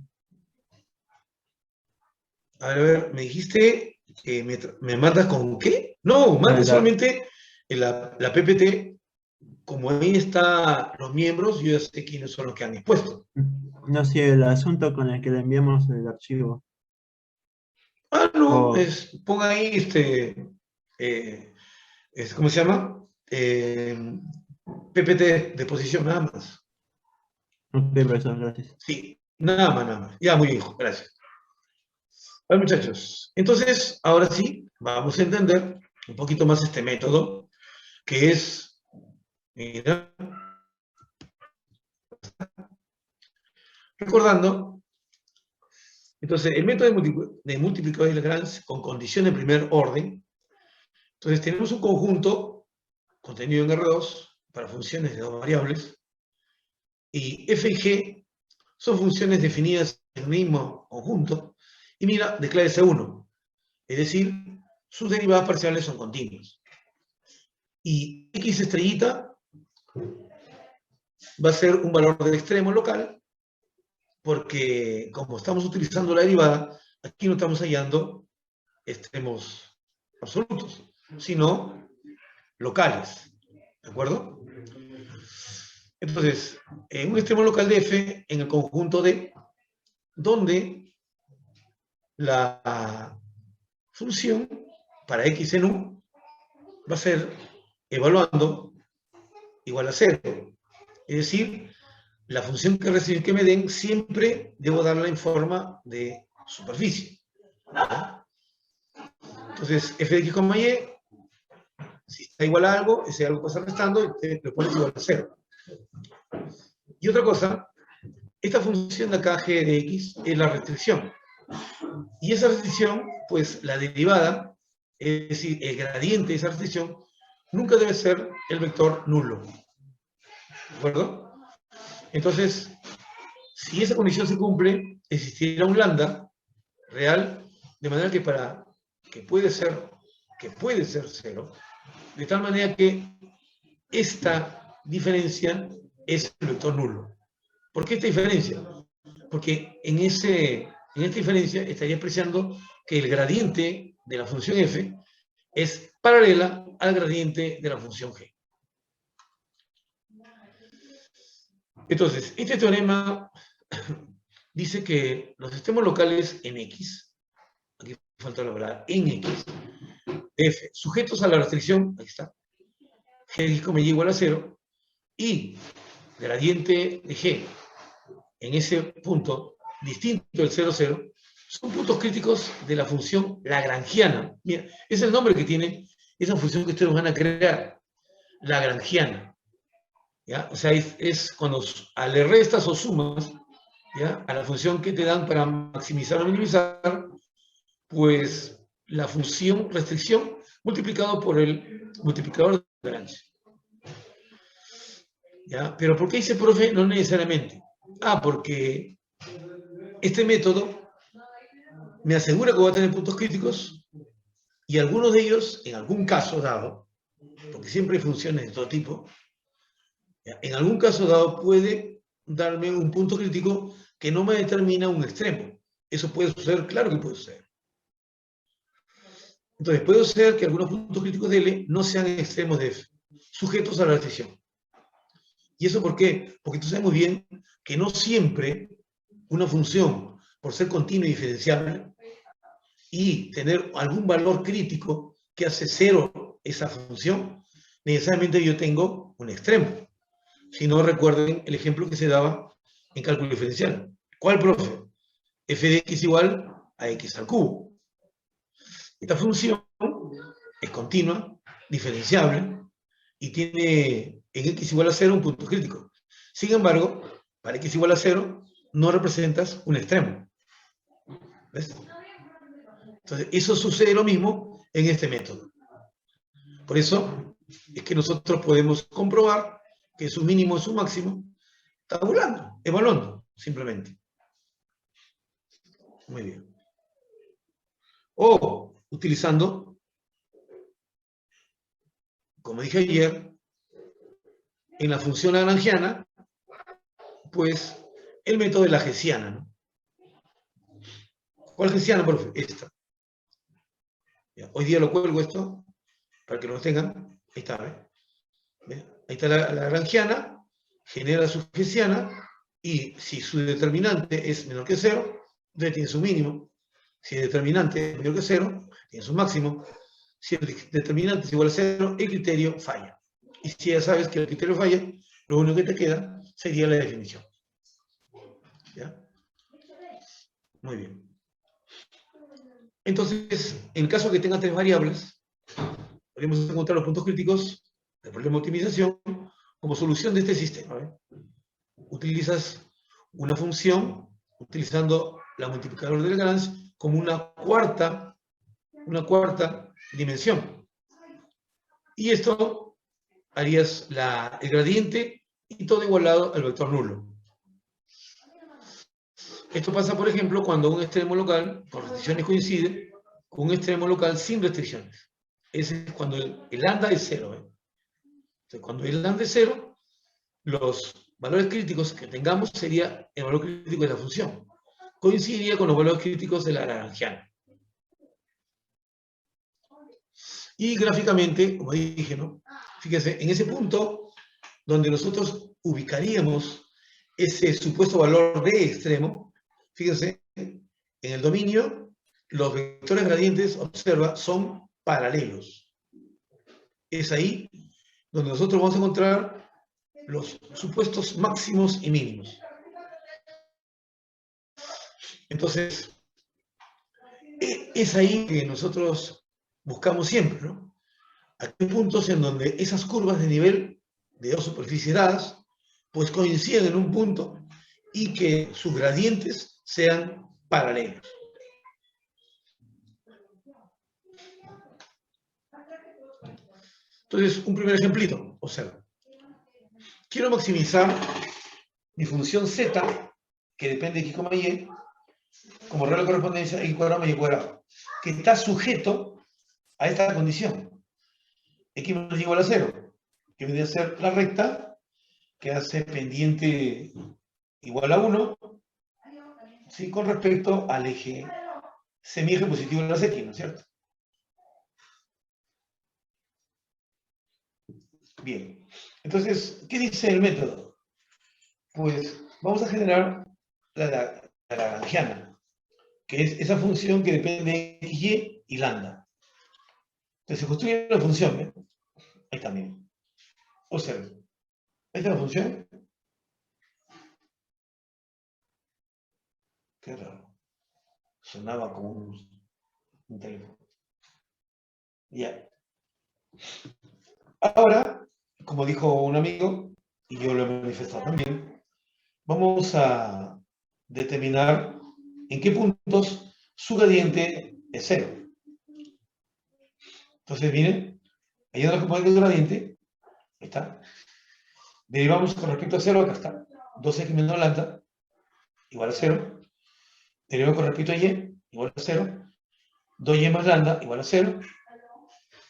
A ver, me dijiste que me mandas con qué. No, mandes solamente la PPT. Como ahí están los miembros, yo ya sé quiénes son los que han expuesto. No, sí, el asunto con el que le enviamos el archivo. Ah, no, ponga ahí ¿cómo se llama? PPT de posición, nada más. Ok, profesor, gracias. Sí, nada más, nada más. Ya, muy bien, gracias. Bueno, muchachos, entonces, ahora sí, vamos a entender un poquito más este método, que es, mira, recordando, entonces, el método de multiplicador de Lagrange con condición de primer orden. Entonces, tenemos un conjunto contenido en R2 para funciones de dos variables, y f y g son funciones definidas en el mismo conjunto, y mira, declárese 1, es decir, sus derivadas parciales son continuas. Y x estrellita va a ser un valor de extremo local, porque como estamos utilizando la derivada, aquí no estamos hallando extremos absolutos, sino locales. ¿De acuerdo? Entonces, en un extremo local de f en el conjunto D, donde la función para x en u va a ser evaluando igual a 0. Es decir, la función que me den siempre debo darla en forma de superficie. ¿Ya? Entonces, f de x, y, si está igual a algo, ese algo pasa restando y te lo pones igual a 0. Y otra cosa, esta función de acá, g de x, es la restricción. Y esa restricción, pues la derivada, es decir, el gradiente de esa restricción, nunca debe ser el vector nulo. ¿De acuerdo? Entonces, si esa condición se cumple, existirá un lambda real, de manera que puede ser 0, de tal manera que esta diferencia es el vector nulo. ¿Por qué esta diferencia? Porque en esta diferencia estaría expresando que el gradiente de la función f es paralela al gradiente de la función g. Entonces, este teorema dice que los extremos locales en x, aquí falta la palabra en x, f, sujetos a la restricción, ahí está, g de x, y igual a 0, y gradiente de g en ese punto distinto del 0, 0, son puntos críticos de la función lagrangiana. Mira, es el nombre que tiene esa función que ustedes van a crear, lagrangiana. ¿Ya? O sea, es cuando le restas o sumas, ¿ya?, a la función que te dan para maximizar o minimizar, pues la función restricción multiplicado por el multiplicador de Lagrange. ¿Ya? Pero ¿por qué dice profe? No necesariamente. Porque este método me asegura que voy a tener puntos críticos y algunos de ellos, en algún caso dado, porque siempre hay funciones de todo tipo, ¿ya? En algún caso dado puede darme un punto crítico que no me determina un extremo. Eso puede suceder, claro que puede suceder. Entonces, puede suceder que algunos puntos críticos de L no sean extremos de F, sujetos a la restricción. ¿Y eso por qué? Porque tú sabes muy bien que no siempre una función, por ser continua y diferenciable, y tener algún valor crítico que hace cero esa función, necesariamente yo tengo un extremo. Si no, recuerden el ejemplo que se daba en cálculo diferencial. ¿Cuál, profe? F de x igual a x al cubo. Esta función es continua, diferenciable, y tiene en x igual a 0 un punto crítico. Sin embargo, para x igual a 0 no representas un extremo. ¿Ves? Entonces, eso sucede lo mismo en este método. Por eso es que nosotros podemos comprobar que su mínimo y su máximo tabulando, evaluando, simplemente. Muy bien. O utilizando, como dije ayer, en la función lagrangiana, pues el método de la hessiana, ¿no? ¿Cuál hessiana, profe? Esta. Ya, hoy día lo cuelgo esto, para que lo tengan. Ahí está, ¿ves? Ahí está la lagrangiana, genera su hessiana, y si su determinante es menor que 0, entonces tiene su mínimo. Si el determinante es menor que 0, tiene su máximo. Si el determinante es igual a 0, el criterio falla. Y si ya sabes que el criterio falla, lo único que te queda sería la definición. ¿Ya? Muy bien. Entonces, en el caso que tenga 3 variables, podemos encontrar los puntos críticos del problema de optimización como solución de este sistema. ¿Ve? Utilizas una función utilizando la multiplicador de Lagrange como una cuarta dimensión. Y esto harías el gradiente y todo igualado al vector nulo. Esto pasa, por ejemplo, cuando un extremo local con restricciones coincide con un extremo local sin restricciones. Ese es cuando el lambda es 0. Entonces, cuando el lambda es 0, los valores críticos que tengamos sería el valor crítico de la función. Coincidiría con los valores críticos de la lagrangiana. Y gráficamente, como dije, ¿no? Fíjense, en ese punto donde nosotros ubicaríamos ese supuesto valor de extremo, fíjense, en el dominio, los vectores gradientes, observa, son paralelos. Es ahí donde nosotros vamos a encontrar los supuestos máximos y mínimos. Entonces, es ahí que nosotros buscamos siempre, ¿no? Hay puntos en donde esas curvas de nivel de dos superficies dadas, pues coinciden en un punto y que sus gradientes sean paralelos. Entonces, un primer ejemplito, observa. Quiero maximizar mi función z, que depende de x, y, como regla de correspondencia, x cuadrado más y cuadrado, que está sujeto a esta condición. X menos y igual a 0, que viene a ser la recta que hace pendiente igual a 1, ¿sí? Con respecto al eje semieje positivo de las X, ¿no es cierto? Bien. Entonces, ¿qué dice el método? Pues vamos a generar la lagrangiana, que es esa función que depende de x, y lambda. Entonces se construye una función, ¿eh? Ahí también. Observen. Ahí está la función. Qué raro. Sonaba como un teléfono. Ya. Ahora, como dijo un amigo, y yo lo he manifestado también, vamos a determinar en qué puntos su gradiente es 0. Entonces, miren, ahí en la componente del gradiente, ahí está. Derivamos con respecto a 0, acá está. 2x menos lambda, igual a 0. Derivamos con respecto a y, igual a 0. 2y más lambda, igual a 0.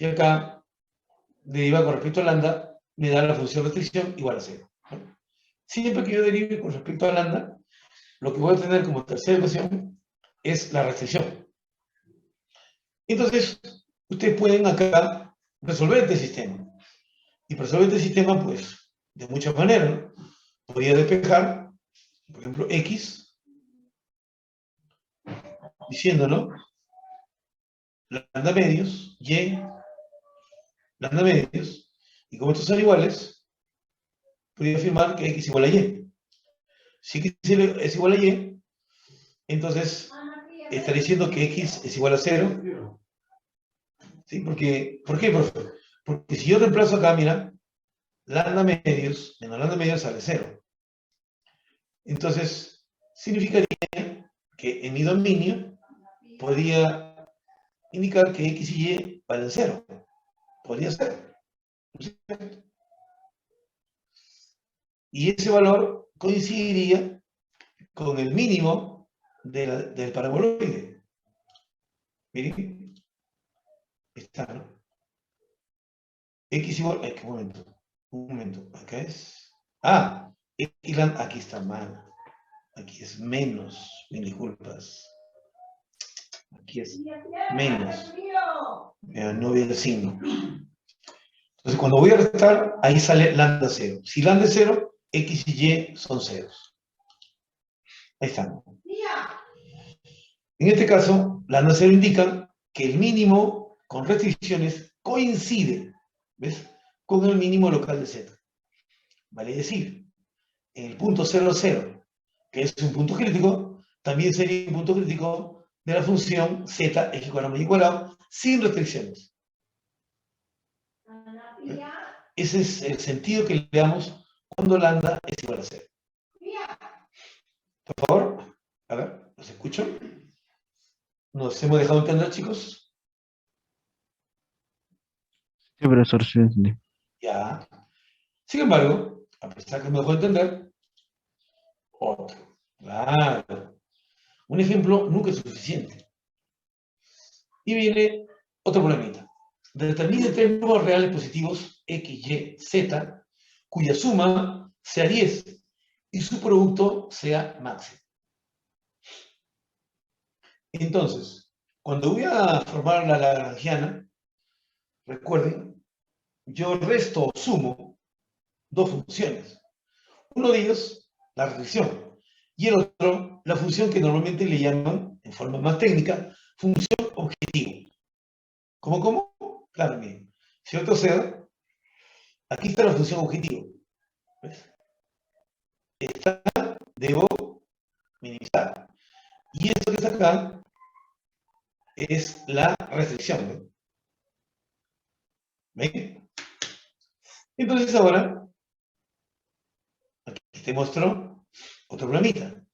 Y acá, derivada con respecto a lambda me da la función restricción igual a 0. ¿No? Siempre que yo derive con respecto a lambda, lo que voy a tener como tercera ecuación es la restricción. Entonces, ustedes pueden acá resolver este sistema. Y para resolver este sistema, pues, de muchas maneras, ¿no? Podría despejar, por ejemplo, X, diciéndolo, lambda medios, Y, lambda medios, y como estos son iguales, podría afirmar que X igual a Y. Si X es igual a Y, entonces estaré diciendo que X es igual a 0. ¿Sí? ¿Por qué, profe? Porque si yo reemplazo acá, mira, lambda medios menos lambda medios sale 0. Entonces, significaría que en mi dominio podría indicar que X y Y valen 0. Podría ser. Y ese valor coincidiría con el mínimo del paraboloide. Miren, está, ¿no? X igual, un momento, acá es, X lambda, aquí está mal, aquí es menos, mil disculpas, aquí es menos, no vi el signo. Entonces cuando voy a restar, ahí sale lambda 0. Si lambda es 0, X y Y son ceros. Ahí están. En este caso, lambda 0 indica que el mínimo con restricciones coincide, ¿ves?, con el mínimo local de Z. Vale decir, en el punto 0, 0, que es un punto crítico, también sería un punto crítico de la función Z x igual a medio cuadrado sin restricciones. Ese es el sentido que le damos cuando lambda es igual a 0. Por favor, a ver, ¿los escucho? ¿Nos hemos dejado entender, chicos? Sí, profesor, sí. Ya. Sin embargo, a pesar que me dejó entender, otro. Claro. Un ejemplo nunca es suficiente. Y viene otro problemita. Determine 3 números reales positivos, X, Y, Z, cuya suma sea 10 y su producto sea máximo. Entonces, cuando voy a formar la lagrangiana, recuerden, yo resto o sumo dos funciones. Uno de ellos, la restricción, y el otro, la función que normalmente le llaman, en forma más técnica, función objetivo. ¿Cómo? Claro, miren, si yo retrocedo, aquí está la función objetivo. ¿Ves? Esta debo minimizar. Y esto que está acá es la restricción. ¿Ven? Entonces ahora, aquí te muestro otro problemita.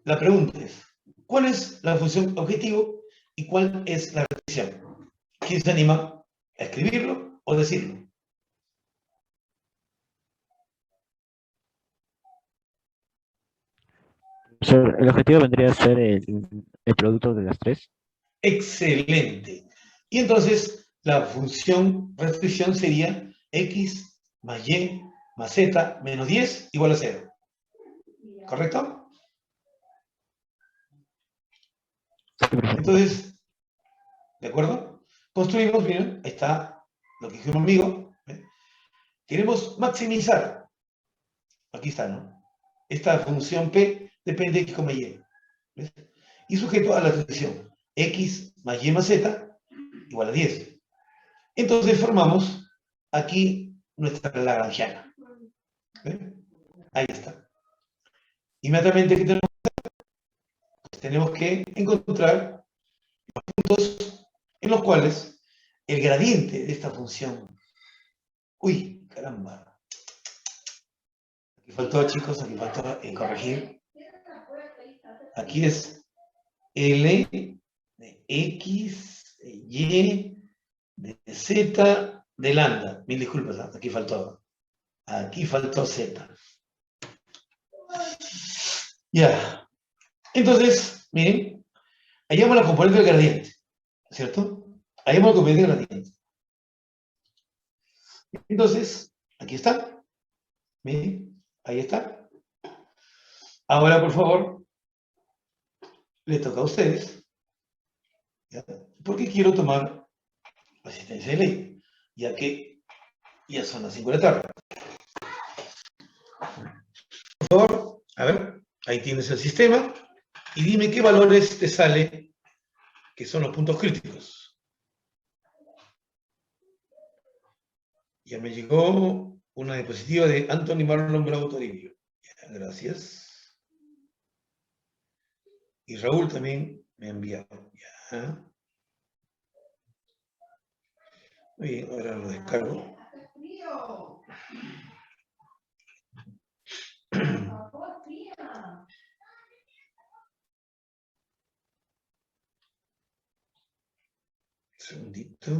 La pregunta es, ¿cuál es la función objetivo y cuál es la restricción? ¿Quién se anima a escribirlo o decirlo? Profesor, el objetivo vendría a ser el producto de las tres. Excelente. Y entonces la función restricción sería x más y más z menos 10 igual a 0. ¿Correcto? Entonces, ¿de acuerdo? Construimos, miren, ahí está lo que dijo un amigo. Queremos maximizar. Aquí está, ¿no? Esta función P depende de x, y. ¿Ves? Y sujeto a la restricción x más y más z igual a 10. Entonces formamos aquí nuestra lagrangiana. ¿Ven? Ahí está. Inmediatamente, ¿qué tenemos que hacer? Pues tenemos que encontrar los puntos en los cuales el gradiente de esta función... Uy, caramba. Aquí faltó, chicos, aquí faltó corregir. Aquí es L de X, de Y, de Z, de lambda. Mil disculpas, aquí faltó. Aquí faltó Z. Ya. Entonces, miren, hallamos la componente del gradiente, ¿cierto? Hallamos la componente del gradiente. Entonces, aquí está. ¿Ven? Ahí está. Ahora, por favor, le toca a ustedes. ¿Ya? Porque quiero tomar asistencia de ley, ya que ya son las 5 de la tarde. Por favor, a ver, ahí tienes el sistema y dime qué valores te sale, que son los puntos críticos. Ya me llegó una diapositiva de Anthony Marlon Bravo Toribio. Ya, gracias. Y Raúl también me ha enviado. Ya. Muy bien, ahora lo descargo. Un segundito.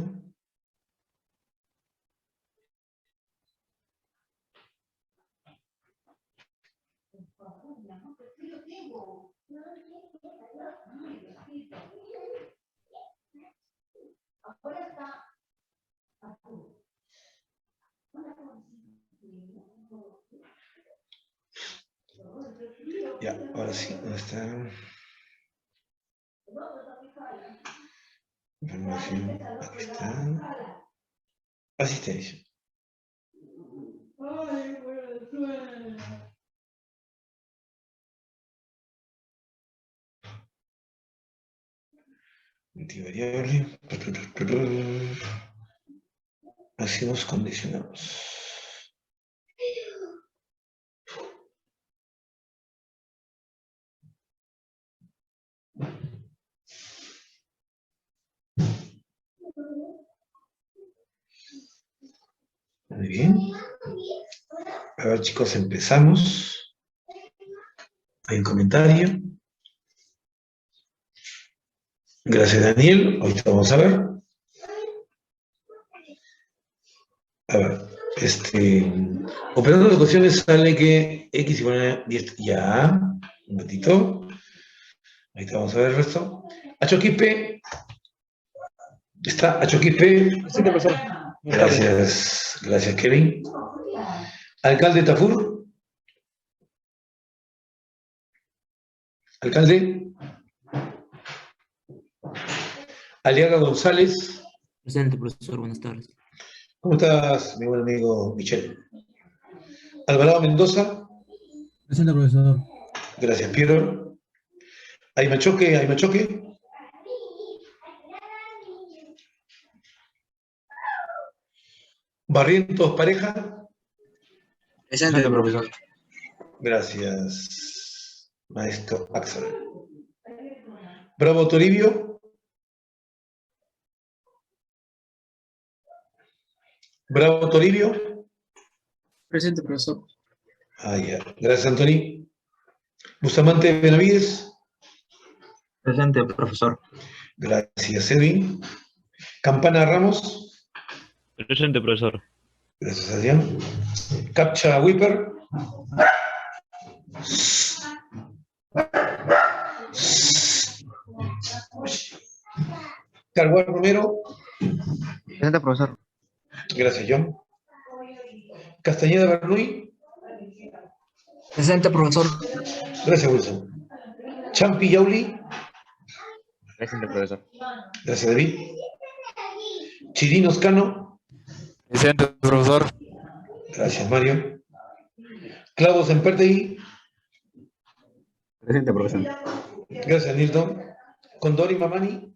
Ya, ahora sí, ¿dónde está? Información, aquí está. Asistencia. Multivariable. Así nos condicionamos. Muy bien. A ver, chicos, empezamos. Hay un comentario. Gracias, Daniel. Ahorita vamos a ver. A ver, operando las ecuaciones sale que x igual a 10. Ya, un ratito. Ahorita vamos a ver el resto. Achoquipe. Está Achoquipe. Sí, profesor. Gracias, gracias, Kevin. Alcalde Tafur. Alcalde. Aliaga González. Presente, profesor. Buenas tardes. ¿Cómo estás, mi buen amigo Michel? Alvarado Mendoza. Presente, profesor. Gracias, Piero. Aymachoque, Aymachoque. Barrientos Pareja. Presente, profesor. Gracias, maestro Axel. Bravo Toribio. Bravo Toribio. Presente, profesor. Ah, ya. Gracias, Antoni. Bustamante Benavides. Presente, profesor. Gracias, Edwin. Campana Ramos. Presente, profesor. Gracias, Adrián. Captcha Whipper. Carguar Romero. Presente, profesor. Gracias, John. Castañeda Bernuy. Presente, profesor. Gracias, Wilson. Champi Yauli. Presente, profesor. Gracias, David. Chirinos Cano. Presente, profesor. Gracias, Mario. Clavos Empertegui. Presente, profesor. Gracias, Nilton. Condori Mamani.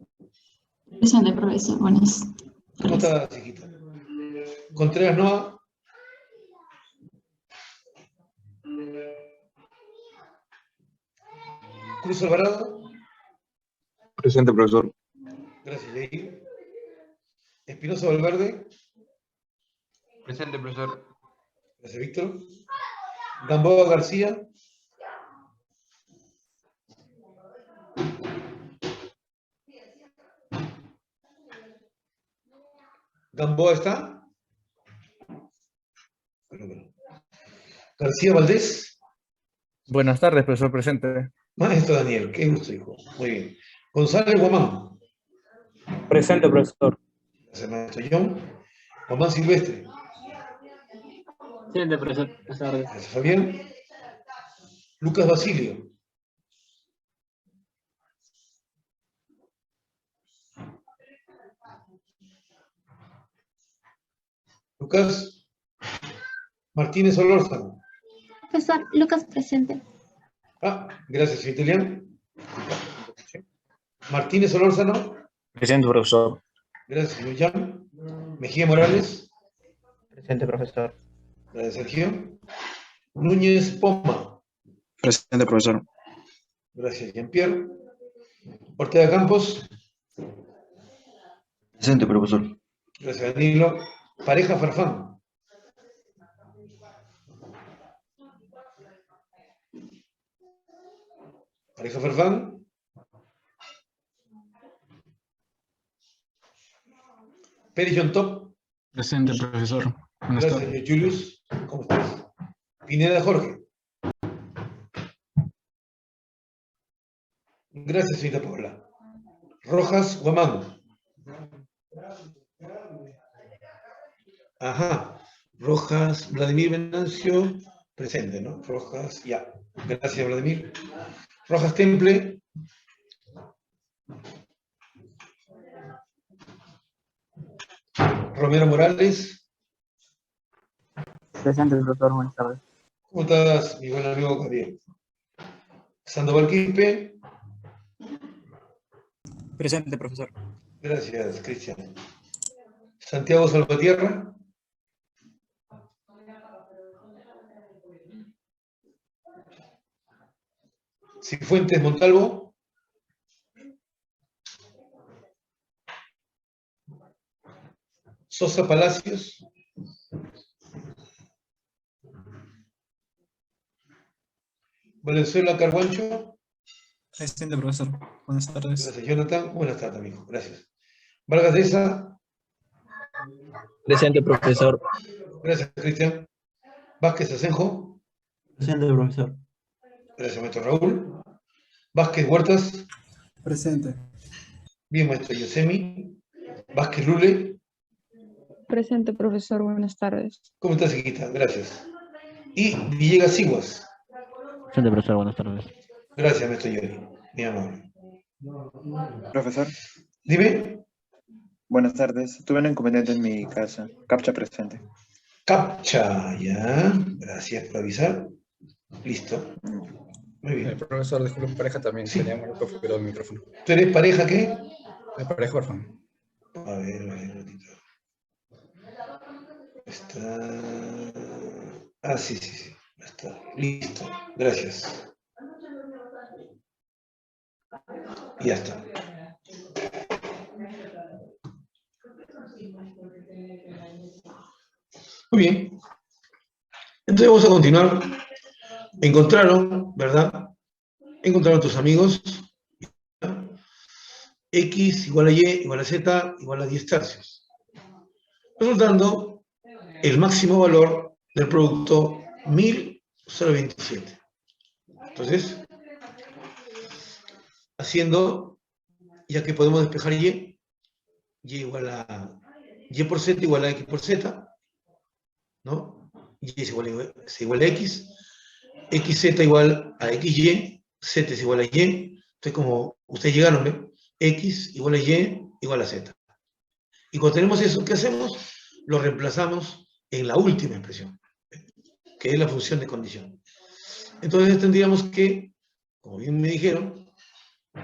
Presente, profesor. Buenas. ¿Cómo estás, hijita? Contreras Noa. Cruz Alvarado. Presente, profesor. Gracias, Jair. Espinosa Valverde. Presente, profesor. Gracias, Víctor. Gamboa García. ¿Gamboa está? García Valdés. Buenas tardes, profesor. Presente. Maestro Daniel, qué gusto, hijo. Muy bien. González Guamán. Presente, profesor. Gracias, maestro John. Guamán Silvestre. Presente, profesor. Buenas tardes. Gracias, Fabián. Lucas Basilio. Lucas Martínez Solórzano. Profesor, Lucas presente. Gracias, señor Italiano. Martínez Solórzano. Presente, profesor. Gracias, señor Jan. Mejía Morales. Presente, profesor. Gracias, Sergio. Núñez Poma. Presente, profesor. Gracias, Jean-Pierre. Ortega Campos. Presente, profesor. Gracias, Danilo. Pareja Farfán. Pareja Farfán. Pérez John Top. Presente, profesor. Buenas Gracias, tardes. señor Julius. ¿Cómo estás? Pineda Jorge. Gracias, señorita Paola. Rojas Guamán. Ajá. Rojas, Vladimir Venancio, presente, ¿no? Rojas, ya. Gracias, Vladimir. Rojas Temple. Romero Morales. Presente, profesor. Buenas tardes. ¿Cómo estás, mi buen amigo Gabriel? Sandoval Quispe. Presente, profesor. Gracias, Cristian. Santiago Salvatierra. Cifuentes Montalvo. Sosa Palacios. Valenzuela Carguancho. Presente, profesor. Buenas tardes. Gracias, Jonathan. Buenas tardes, amigo. Gracias. Vargas Deza. Presente, profesor. Gracias, Cristian. Vázquez Asenjo. Presente, profesor. Gracias, maestro Raúl. Vázquez Huertas. Presente. Bien, maestro Yosemi. Vázquez Lule. Presente, profesor. Buenas tardes. ¿Cómo estás, hijita? Gracias. Y Villegas Siguas. Presente, profesor. Buenas tardes. Gracias, maestro Yori. Mi amor. Profesor. Dime. Buenas tardes. Tuve un inconveniente en mi casa. Captcha presente. Captcha, ya. Gracias por avisar. Listo. Muy bien. El profesor, disculpe, pareja también. Sí. Teníamos configurado el micrófono. ¿Tú eres pareja qué? De pareja orfán. A ver, un ratito. Está... sí. Está. Listo. Gracias. Ya está. Muy bien. Entonces vamos a continuar. Encontraron, ¿verdad? Encontraron tus amigos. X igual a Y igual a Z igual a 10 tercios. Resultando el máximo valor del producto 1027. Entonces, haciendo, ya que podemos despejar Y igual a Y por Z igual a X por Z, ¿no? Y es igual a X, XZ igual a XY, Z es igual a Y, entonces como ustedes llegaron, ¿ven? X igual a Y igual a Z. Y cuando tenemos eso, ¿qué hacemos? Lo reemplazamos en la última expresión, que es la función de condición. Entonces tendríamos que, como bien me dijeron,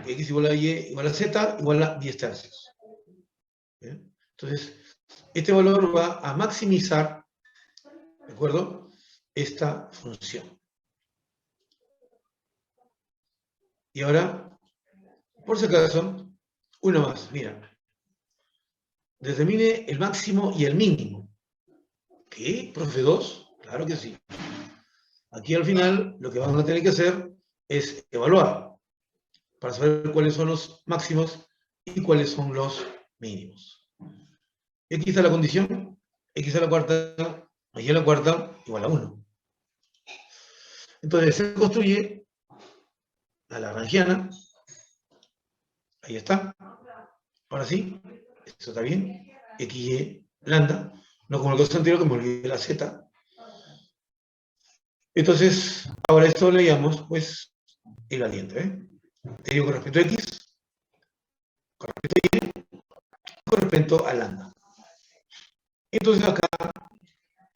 X igual a Y igual a Z igual a 10 tercios. ¿Bien? Entonces, este valor va a maximizar, ¿de acuerdo?, esta función. Y ahora, por si acaso, una más, mira. Determine el máximo y el mínimo. ¿Qué? ¿Profe 2? Claro que sí. Aquí al final lo que vamos a tener que hacer es evaluar para saber cuáles son los máximos y cuáles son los mínimos. X está la condición, X a la cuarta, Y a la cuarta igual a 1. Entonces se construye la lagrangiana. Ahí está. Ahora sí, esto está bien. XY lambda, no como el caso anterior que me olvidé la Z. Entonces, ahora esto le llamamos, pues, el gradiente, ¿eh? Te digo con respecto a X, con respecto a Y, con respecto a lambda. Entonces acá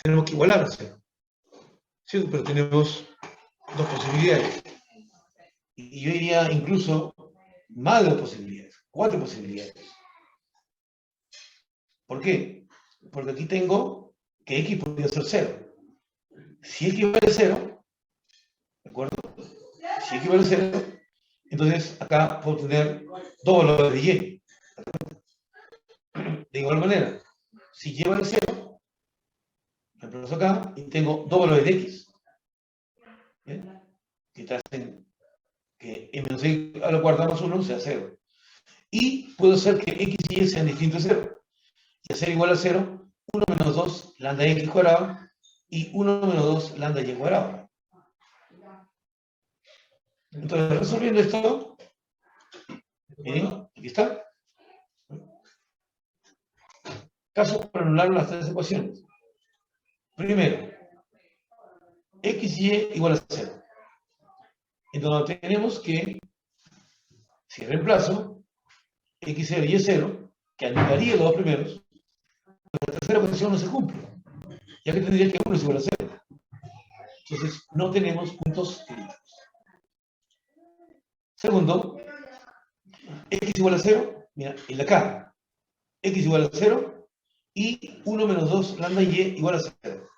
tenemos que igualar a 0. ¿Sí? Pero tenemos dos posibilidades. Y yo diría incluso más de 2 posibilidades, 4 posibilidades. ¿Por qué? Porque aquí tengo que X podría ser 0. Si X vale 0, ¿de acuerdo? Si X vale 0, entonces acá puedo tener dos valores de Y. De igual manera, si Y vale 0, reemplazo acá y tengo dos valores de X. ¿Bien? Que te hacen que m menos x a la cuarta más 1 sea 0. Y puedo hacer que x y y sean distintos de 0. Y hacer igual a 0, 1 menos 2 lambda x cuadrado y 1 menos 2 lambda y cuadrado. Entonces, resolviendo esto, aquí está. Caso para anular las tres ecuaciones. Primero, x y y igual a 0. Entonces tenemos que, si reemplazo x0 y y0, que anularía los dos primeros, la tercera ecuación no se cumple, ya que tendría que 1 es igual a 0. Entonces, no tenemos puntos críticos. Segundo, x igual a 0, mira, el de acá, x igual a 0 y 1 menos 2 lambda y igual a 0.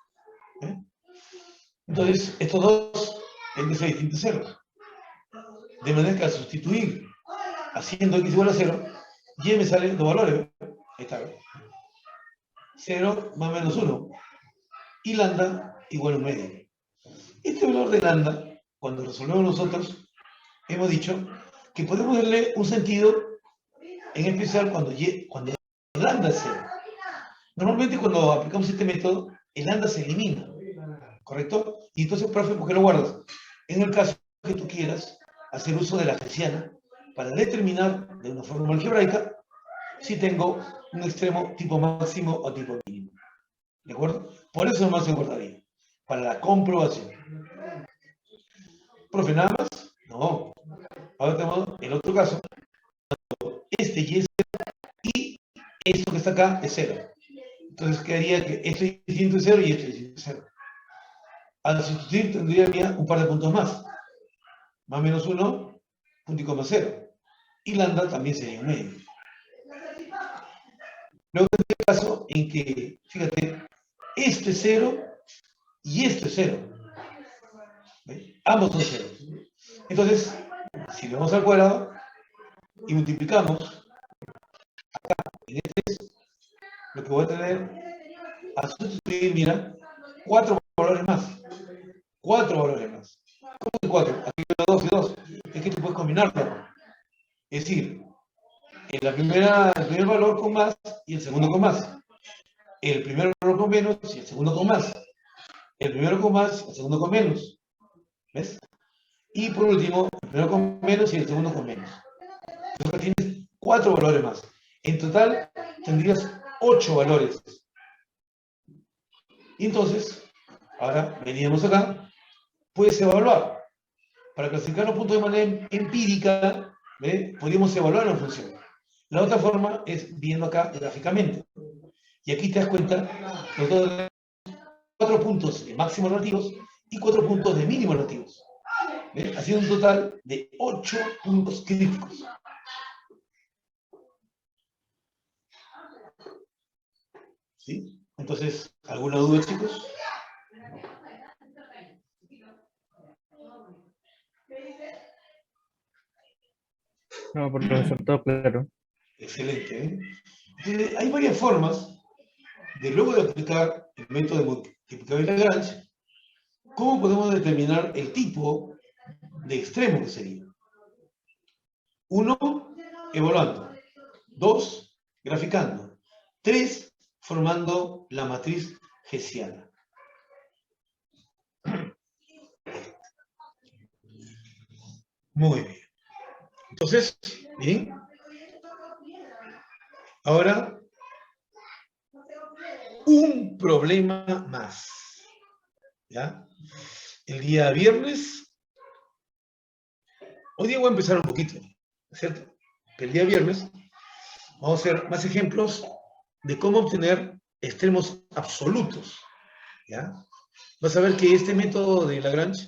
Entonces, estos dos tienen que ser distintos ceros. De manera que al sustituir haciendo x igual a 0, y me sale dos valores. Ahí está. 0 más menos 1. Y lambda igual a 1 medio. Este valor de lambda, cuando resolvemos nosotros, hemos dicho que podemos darle un sentido, en especial cuando lambda es 0. Normalmente cuando aplicamos este método, el lambda se elimina, ¿correcto? Y entonces, profe, ¿por qué lo guardas? En el caso que tú quieras hacer uso de la hessiana para determinar de una forma algebraica si tengo un extremo tipo máximo o tipo mínimo. ¿De acuerdo? Por eso nomás se guardaría, para la comprobación. Profe, ¿nada más? No. Ahora tenemos el otro caso. Este y es 0 y esto que está acá es 0. Entonces quedaría que esto es distinto de 0 y esto es distinto de 0. Al sustituir tendría un par de puntos más. Más menos 1, punto y coma 0. Y lambda también sería 1 medio. Luego tendría el caso en que, fíjate, esto es 0 y esto es 0. ¿Ven? Ambos son 0. Entonces, si le vamos al cuadrado y multiplicamos, acá en este, lo que voy a tener a sustituir, mira, 4 valores más. 4 valores más. ¿Cómo que 4? Aquí hay 2 y 2. Es que tú puedes combinarlo. Es decir, el primer valor con más y el segundo con más. El primer valor con menos y el segundo con más. El primero con más y el segundo con menos. ¿Ves? Y por último, el primero con menos y el segundo con menos. Entonces tienes 4 valores más. En total tendrías 8 valores. Y entonces, ahora veníamos acá, puedes evaluar. Para clasificar los puntos de manera empírica, ¿ve? Podríamos evaluar la función. La otra forma es viendo acá gráficamente. Y aquí te das cuenta, nosotros tenemos 4 puntos de máximos relativos y 4 puntos de mínimos relativos. ¿Ve? Haciendo un total de 8 puntos críticos. ¿Sí? Entonces, ¿alguna duda, chicos? No, profesor, todo claro. Excelente. Entonces, hay varias formas de luego de aplicar el método de multiplicador de Lagrange, ¿cómo podemos determinar el tipo de extremo que sería? 1, evaluando. 2, graficando. 3, formando la matriz hessiana. Muy bien. Entonces, bien. Ahora, un problema más. ¿Ya? el día viernes, hoy día voy a empezar un poquito, ¿cierto? Que el día viernes vamos a hacer más ejemplos de cómo obtener extremos absolutos, ¿ya? Vas a ver que este método de Lagrange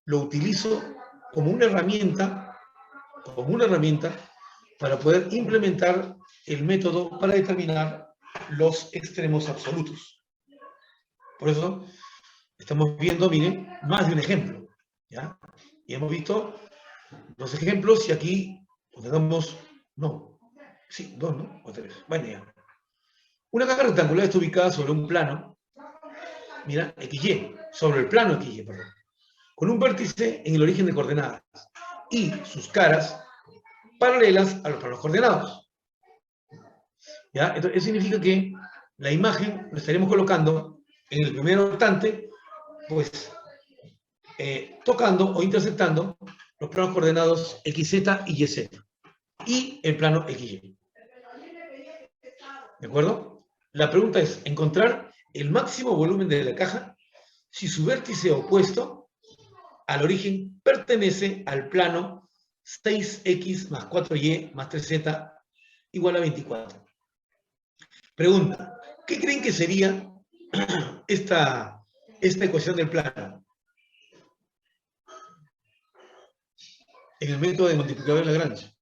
lo utilizo como una herramienta para poder implementar el método para determinar los extremos absolutos. Por eso estamos viendo, miren, más de un ejemplo, ¿ya? Y hemos visto dos ejemplos y aquí tenemos, no, sí, dos, ¿no? O tres. Bueno, ya. Una caja rectangular está ubicada sobre un plano, mira, XY, sobre el plano XY, perdón, con un vértice en el origen de coordenadas y sus caras paralelas a los planos coordenados. ¿Ya? Entonces, eso significa que la imagen la estaremos colocando en el primer octante, pues, tocando o interceptando los planos coordenados XZ y YZ, y el plano XY. ¿De acuerdo? La pregunta es encontrar el máximo volumen de la caja si su vértice opuesto al origen pertenece al plano 6x más 4y más 3z igual a 24. Pregunta, ¿qué creen que sería esta ecuación del plano? En el método de multiplicador de Lagrange.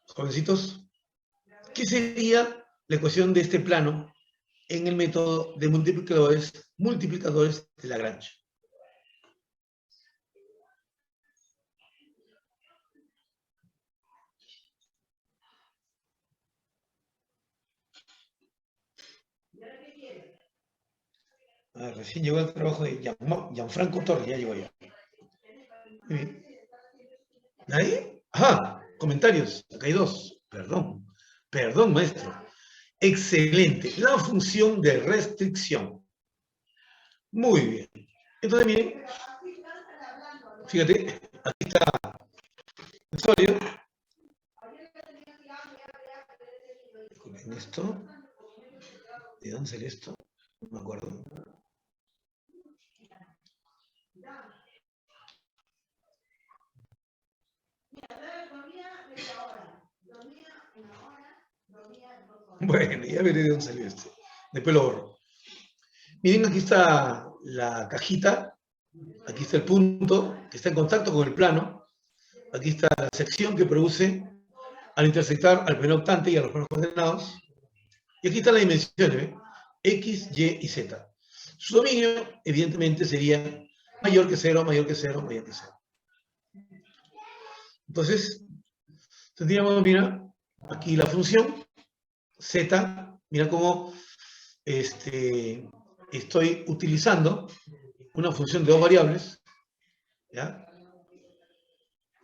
Jovencitos, ¿qué sería la ecuación de este plano en el método de multiplicadores de Lagrange? Recién llegó el trabajo de Gianfranco Torres, ya llegó ya. Muy bien. ¿Nadie? Ajá, comentarios. Acá hay dos. Perdón, maestro. Excelente. La función de restricción. Muy bien. Entonces, miren, fíjate, aquí está el sólido. Disculpen esto. ¿De dónde sale esto? No me acuerdo. Bueno, ya veré de dónde salió esto. Después lo borro. Miren, aquí está la cajita. Aquí está el punto que está en contacto con el plano. Aquí está la sección que produce al intersectar al primer octante y a los planos coordenados. Y aquí están las dimensiones, ¿eh? X, Y y Z. Su dominio, evidentemente, sería mayor que 0, mayor que 0, mayor que 0. Entonces, tendríamos, mira, aquí la función Z, mira cómo estoy utilizando una función de dos variables, ¿ya?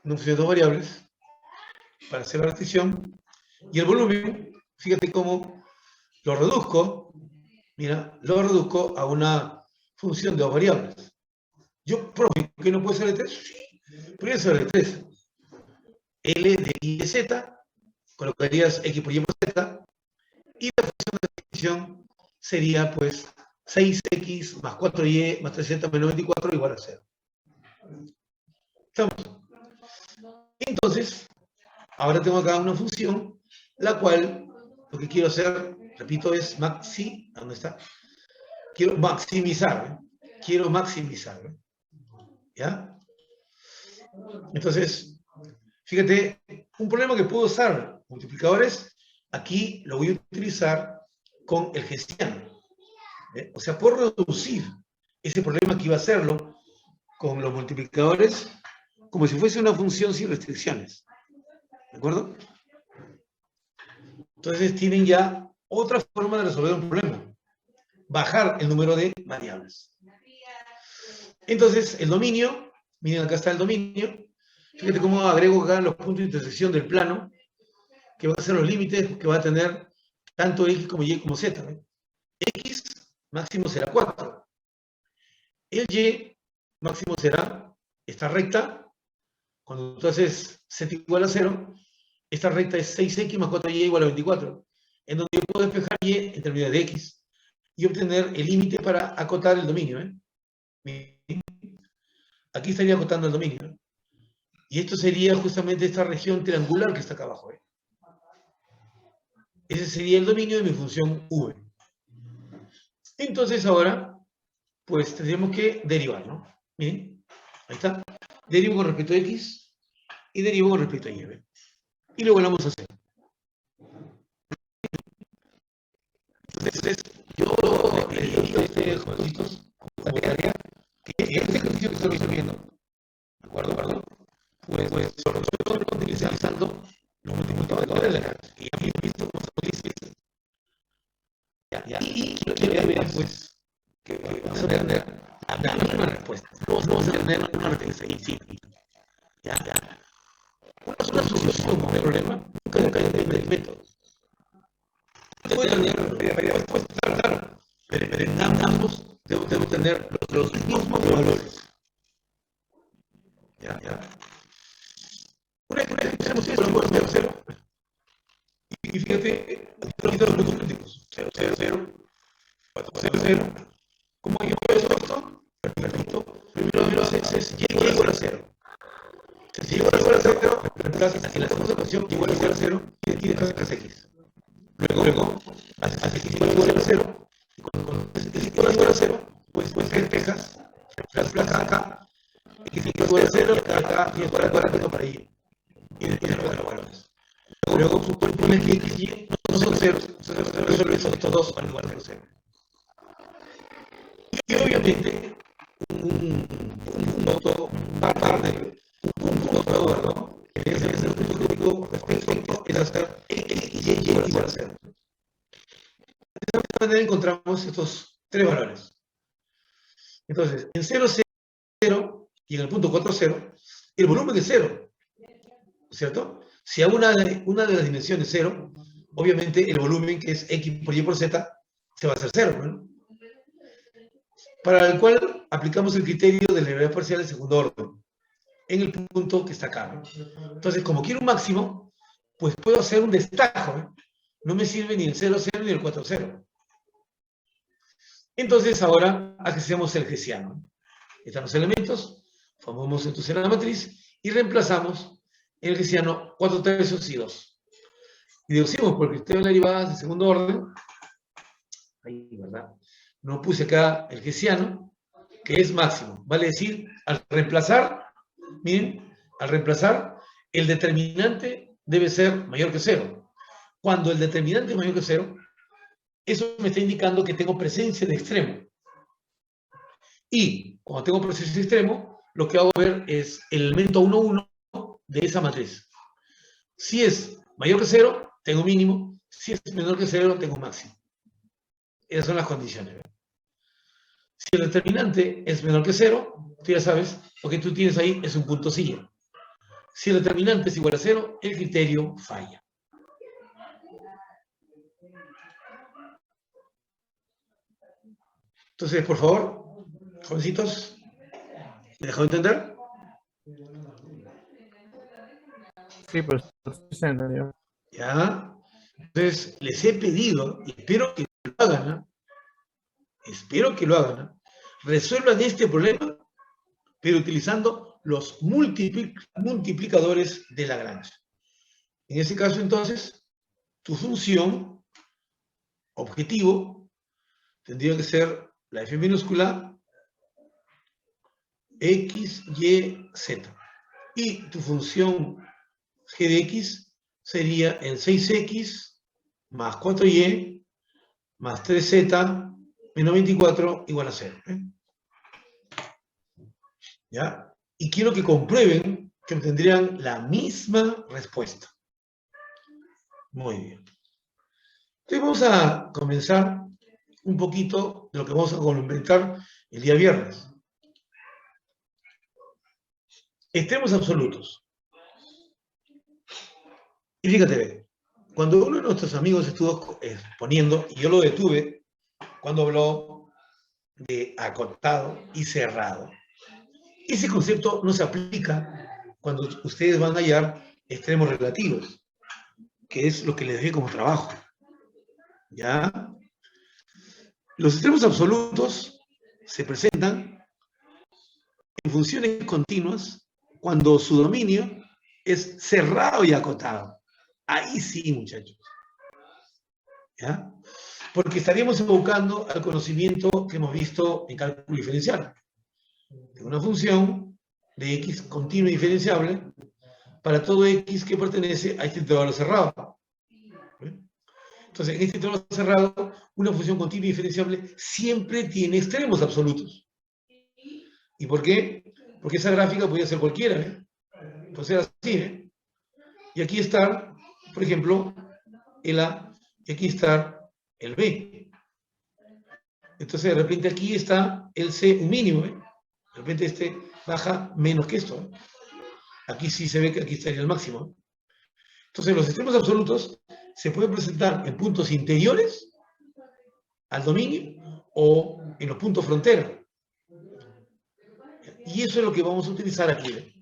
Una función de dos variables para hacer la restricción. Y el volumen, fíjate cómo lo reduzco, mira, lo reduzco a una función de dos variables. Yo, profe, ¿qué no puede ser de 3? Sí, podría ser de 3. L de Y de Z, colocarías X por Y por Z, y la función de restricción sería, pues, 6X más 4Y más 3Z menos 24 igual a 0. ¿Estamos? Entonces, ahora tengo acá una función, la cual lo que quiero hacer, repito, es ¿dónde está? Quiero maximizar, ¿eh? Quiero maximizar, ¿eh? ¿Ya? Entonces, fíjate, un problema que puedo usar multiplicadores, aquí lo voy a utilizar con el hessiano. O sea, puedo reducir ese problema que iba a hacerlo con los multiplicadores como si fuese una función sin restricciones. ¿De acuerdo? Entonces tienen ya otra forma de resolver un problema. Bajar el número de variables. Entonces, el dominio, miren, acá está el dominio. Fíjate cómo agrego acá los puntos de intersección del plano, que van a ser los límites que va a tener tanto X como Y como Z, ¿no? X máximo será 4. El Y máximo será esta recta. Cuando tú haces Z igual a 0, esta recta es 6x más 4y igual a 24, en donde yo puedo despejar y en términos de x y obtener el límite para acotar el dominio. Aquí estaría acotando el dominio. Y esto sería justamente esta región triangular que está acá abajo. Ese sería el dominio de mi función v. Entonces ahora, pues tendríamos que derivar, ¿no? Miren, ahí está. Derivo con respecto a x y derivo con respecto a y. Y lo volvamos a hacer. Entonces, yo le diría a ustedes, jovencitos, como tarea, que este ejercicio que estoy resolviendo, ¿de acuerdo? Pues solo estoy utilizando los multiplicadores de la granja. Y ya he visto cómo se utiliza. Y quiero que vean, pues, que vamos a tener la misma respuesta. No vamos a tener una respuesta infinita. Ya. Una solución a un problema nunca depende del método. Puede tener respuesta, claro, pero en ambos debemos tener los mismos valores. Ya. Una vez que tenemos eso, lo podemos hacer 0. Y fíjate, aquí están los puntos críticos. 0, 0, 0, 4, 0, 0. ¿Cómo yo veo esto? Perfecto. Primero es y igual a 0. Si igual a 0, reemplazas en la segunda ecuación igual a 0 y desplazas x. Luego, haces igual a 0. Y cuando es igual a 0, pues despejas, reemplazas acá, x igual a 0, acá y igual a 40 para y. Y después los valores. Luego pones que x y y no son 0, resuelves estos dos van igual a 0. Y obviamente, un punto aparte, un punto ¿no? Que es el punto crítico respecto es hacer x y y igual a 0. De esta manera encontramos estos tres valores. Entonces, en 0, 0 y en el punto 4, 0, el volumen es 0. ¿Cierto? Si a una de las dimensiones 0, obviamente el volumen que es x por y por z se va a hacer 0, ¿no? Para el cual aplicamos el criterio de la derivativa parcial de segundo orden en el punto que está acá, ¿no? Entonces, como quiero un máximo, pues puedo hacer un destajo, ¿no? No me sirve ni el 0, 0 ni el 4, 0. Entonces, ahora hacemos el hessiano. Están los elementos, formamos entonces la matriz y reemplazamos en el hessiano 4 tercios y 2. Y deducimos por el criterio de derivadas de segundo orden, ahí, ¿verdad? No puse acá el hessiano, que es máximo. Vale decir, al reemplazar, miren, al reemplazar, el determinante debe ser mayor que 0. Cuando el determinante es mayor que 0, eso me está indicando que tengo presencia de extremo. Y cuando tengo presencia de extremo, lo que hago ver es el elemento 1, 1 de esa matriz. Si es mayor que 0, tengo mínimo. Si es menor que 0, tengo máximo. Esas son las condiciones. Si el determinante es menor que 0, tú ya sabes, lo que tú tienes ahí es un punto silla. Si el determinante es igual a 0, el criterio falla. Entonces, por favor, jovencitos, ¿me dejó entender? Sí, pues se entendió. Ya. Entonces, les he pedido, y espero que lo hagan, ¿no? Espero que lo hagan, ¿no? Resuelvan este problema, pero utilizando los multiplicadores de Lagrange. En ese caso, entonces, tu función objetivo tendría que ser la f minúscula x, y, z. Y tu función g de x sería el 6x más 4y más 3z menos 24 igual a 0. ¿Ya? Y quiero que comprueben que obtendrían la misma respuesta. Muy bien. Entonces vamos a comenzar un poquito de lo que vamos a complementar el día viernes. Extremos absolutos. Y fíjate, cuando uno de nuestros amigos estuvo exponiendo, y yo lo detuve, cuando habló de acotado y cerrado, ese concepto no se aplica cuando ustedes van a hallar extremos relativos. que es lo que le dejé como trabajo. ¿Ya? Los extremos absolutos se presentan en funciones continuas cuando su dominio es cerrado y acotado. Ahí sí, muchachos. ¿Ya? Porque estaríamos evocando al conocimiento que hemos visto en cálculo diferencial. De una función de x continua y diferenciable para todo x que pertenece a este intervalo cerrado. Entonces, en este intervalo cerrado, una función continua y diferenciable siempre tiene extremos absolutos. ¿Y por qué? Porque esa gráfica podría ser cualquiera, ¿eh? Puede ser así, ¿eh? Y aquí está, por ejemplo, el A, y aquí está el B. Entonces, de repente aquí está el C, un mínimo, ¿eh? De repente este baja menos que esto, ¿eh? Aquí sí se ve que aquí estaría el máximo. Entonces, los extremos absolutos se pueden presentar en puntos interiores al dominio o en los puntos frontera. Y eso es lo que vamos a utilizar aquí, ¿eh?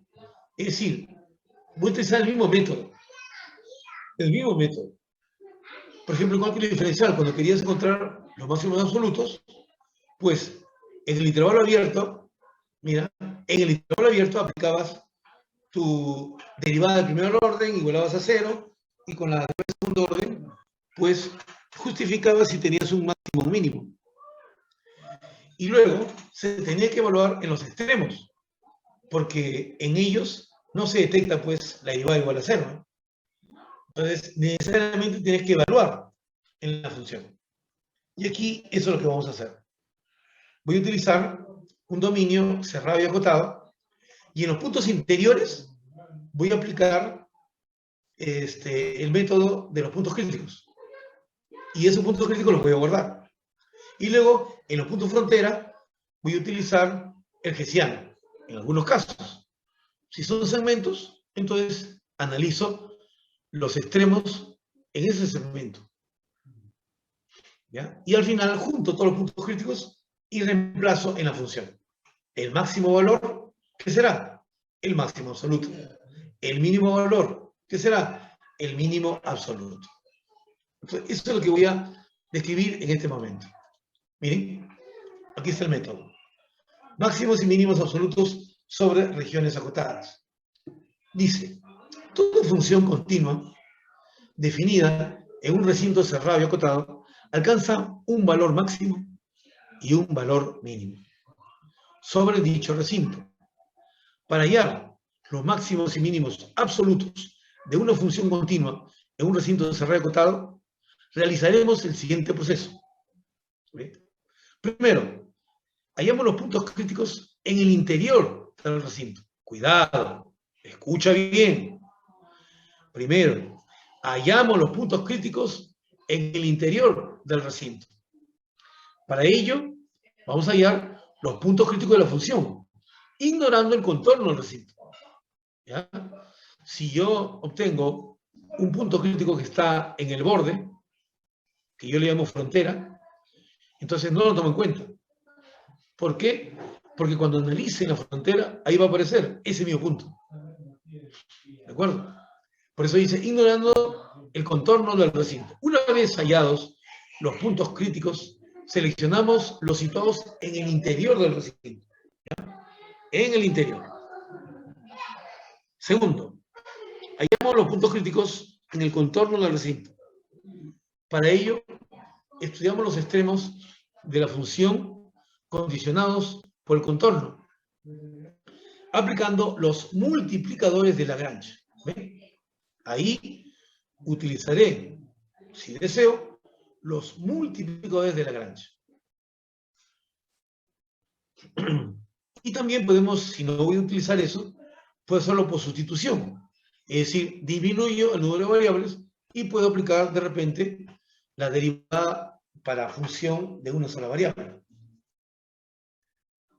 Es decir, voy a utilizar el mismo método. El mismo método. Por ejemplo, en cálculo diferencial, cuando querías encontrar los máximos absolutos, pues en el intervalo abierto, mira, en el intervalo abierto aplicabas tu derivada de primer orden, igualabas a 0, y con la de segundo orden, pues justificabas si tenías un máximo o un mínimo. Y luego se tenía que evaluar en los extremos, porque en ellos no se detecta pues la derivada igual a 0, ¿no? Entonces, necesariamente tienes que evaluar en la función. Y aquí eso es lo que vamos a hacer. Voy a utilizar un dominio cerrado y acotado, y en los puntos interiores voy a aplicar el método de los puntos críticos. Y esos puntos críticos los voy a guardar. Y luego, en los puntos frontera, voy a utilizar el hessiano, en algunos casos. Si son segmentos, entonces analizo los extremos en ese segmento. ¿Ya? Y al final junto todos los puntos críticos y reemplazo en la función. El máximo valor, ¿qué será? El máximo absoluto. El mínimo valor, ¿qué será? El mínimo absoluto. Entonces, eso es lo que voy a describir en este momento. Miren, aquí está el método. Máximos y mínimos absolutos sobre regiones acotadas. Dice, toda función continua definida en un recinto cerrado y acotado alcanza un valor máximo y un valor mínimo sobre dicho recinto. Para hallar los máximos y mínimos absolutos de una función continua en un recinto cerrado y acotado, realizaremos el siguiente proceso. ¿Ve? Primero, hallamos los puntos críticos en el interior del recinto. Cuidado, escucha bien. Primero, hallamos los puntos críticos en el interior del recinto. Para ello, vamos a hallar los puntos críticos de la función, ignorando el contorno del recinto. ¿Ya? Si yo obtengo un punto crítico que está en el borde, que yo le llamo frontera, entonces no lo tomo en cuenta. ¿Por qué? Porque cuando analice la frontera, ahí va a aparecer ese mismo punto. ¿De acuerdo? Por eso dice, ignorando el contorno del recinto. Una vez hallados los puntos críticos, seleccionamos los situados en el interior del recinto. ¿Ya? En el interior. Segundo, hallamos los puntos críticos en el contorno del recinto. Para ello, estudiamos los extremos de la función condicionados por el contorno, aplicando los multiplicadores de Lagrange. ¿Ven? Ahí utilizaré, si deseo, los multiplicadores de Lagrange. Y también podemos, si no voy a utilizar eso, puedo hacerlo por sustitución. Es decir, disminuyo el número de variables y puedo aplicar de repente la derivada para función de una sola variable.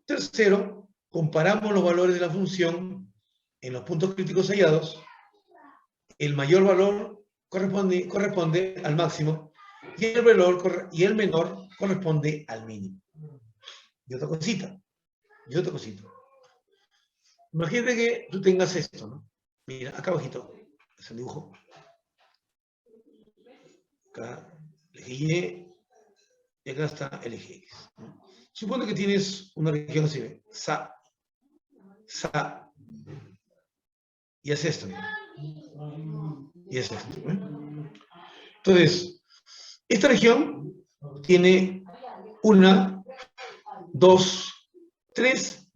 Tercero, comparamos los valores de la función en los puntos críticos hallados. El mayor valor corresponde al máximo y el menor corresponde al mínimo. Y otra cosita. Imagínate que tú tengas esto, ¿no? Mira, acá abajito, es el dibujo. Acá el eje Y, y acá está el eje X. Supone que tienes una región así, ¿ve? Sa, y es esto, y es esto, ¿ve? Entonces, esta región tiene 1, 2, 3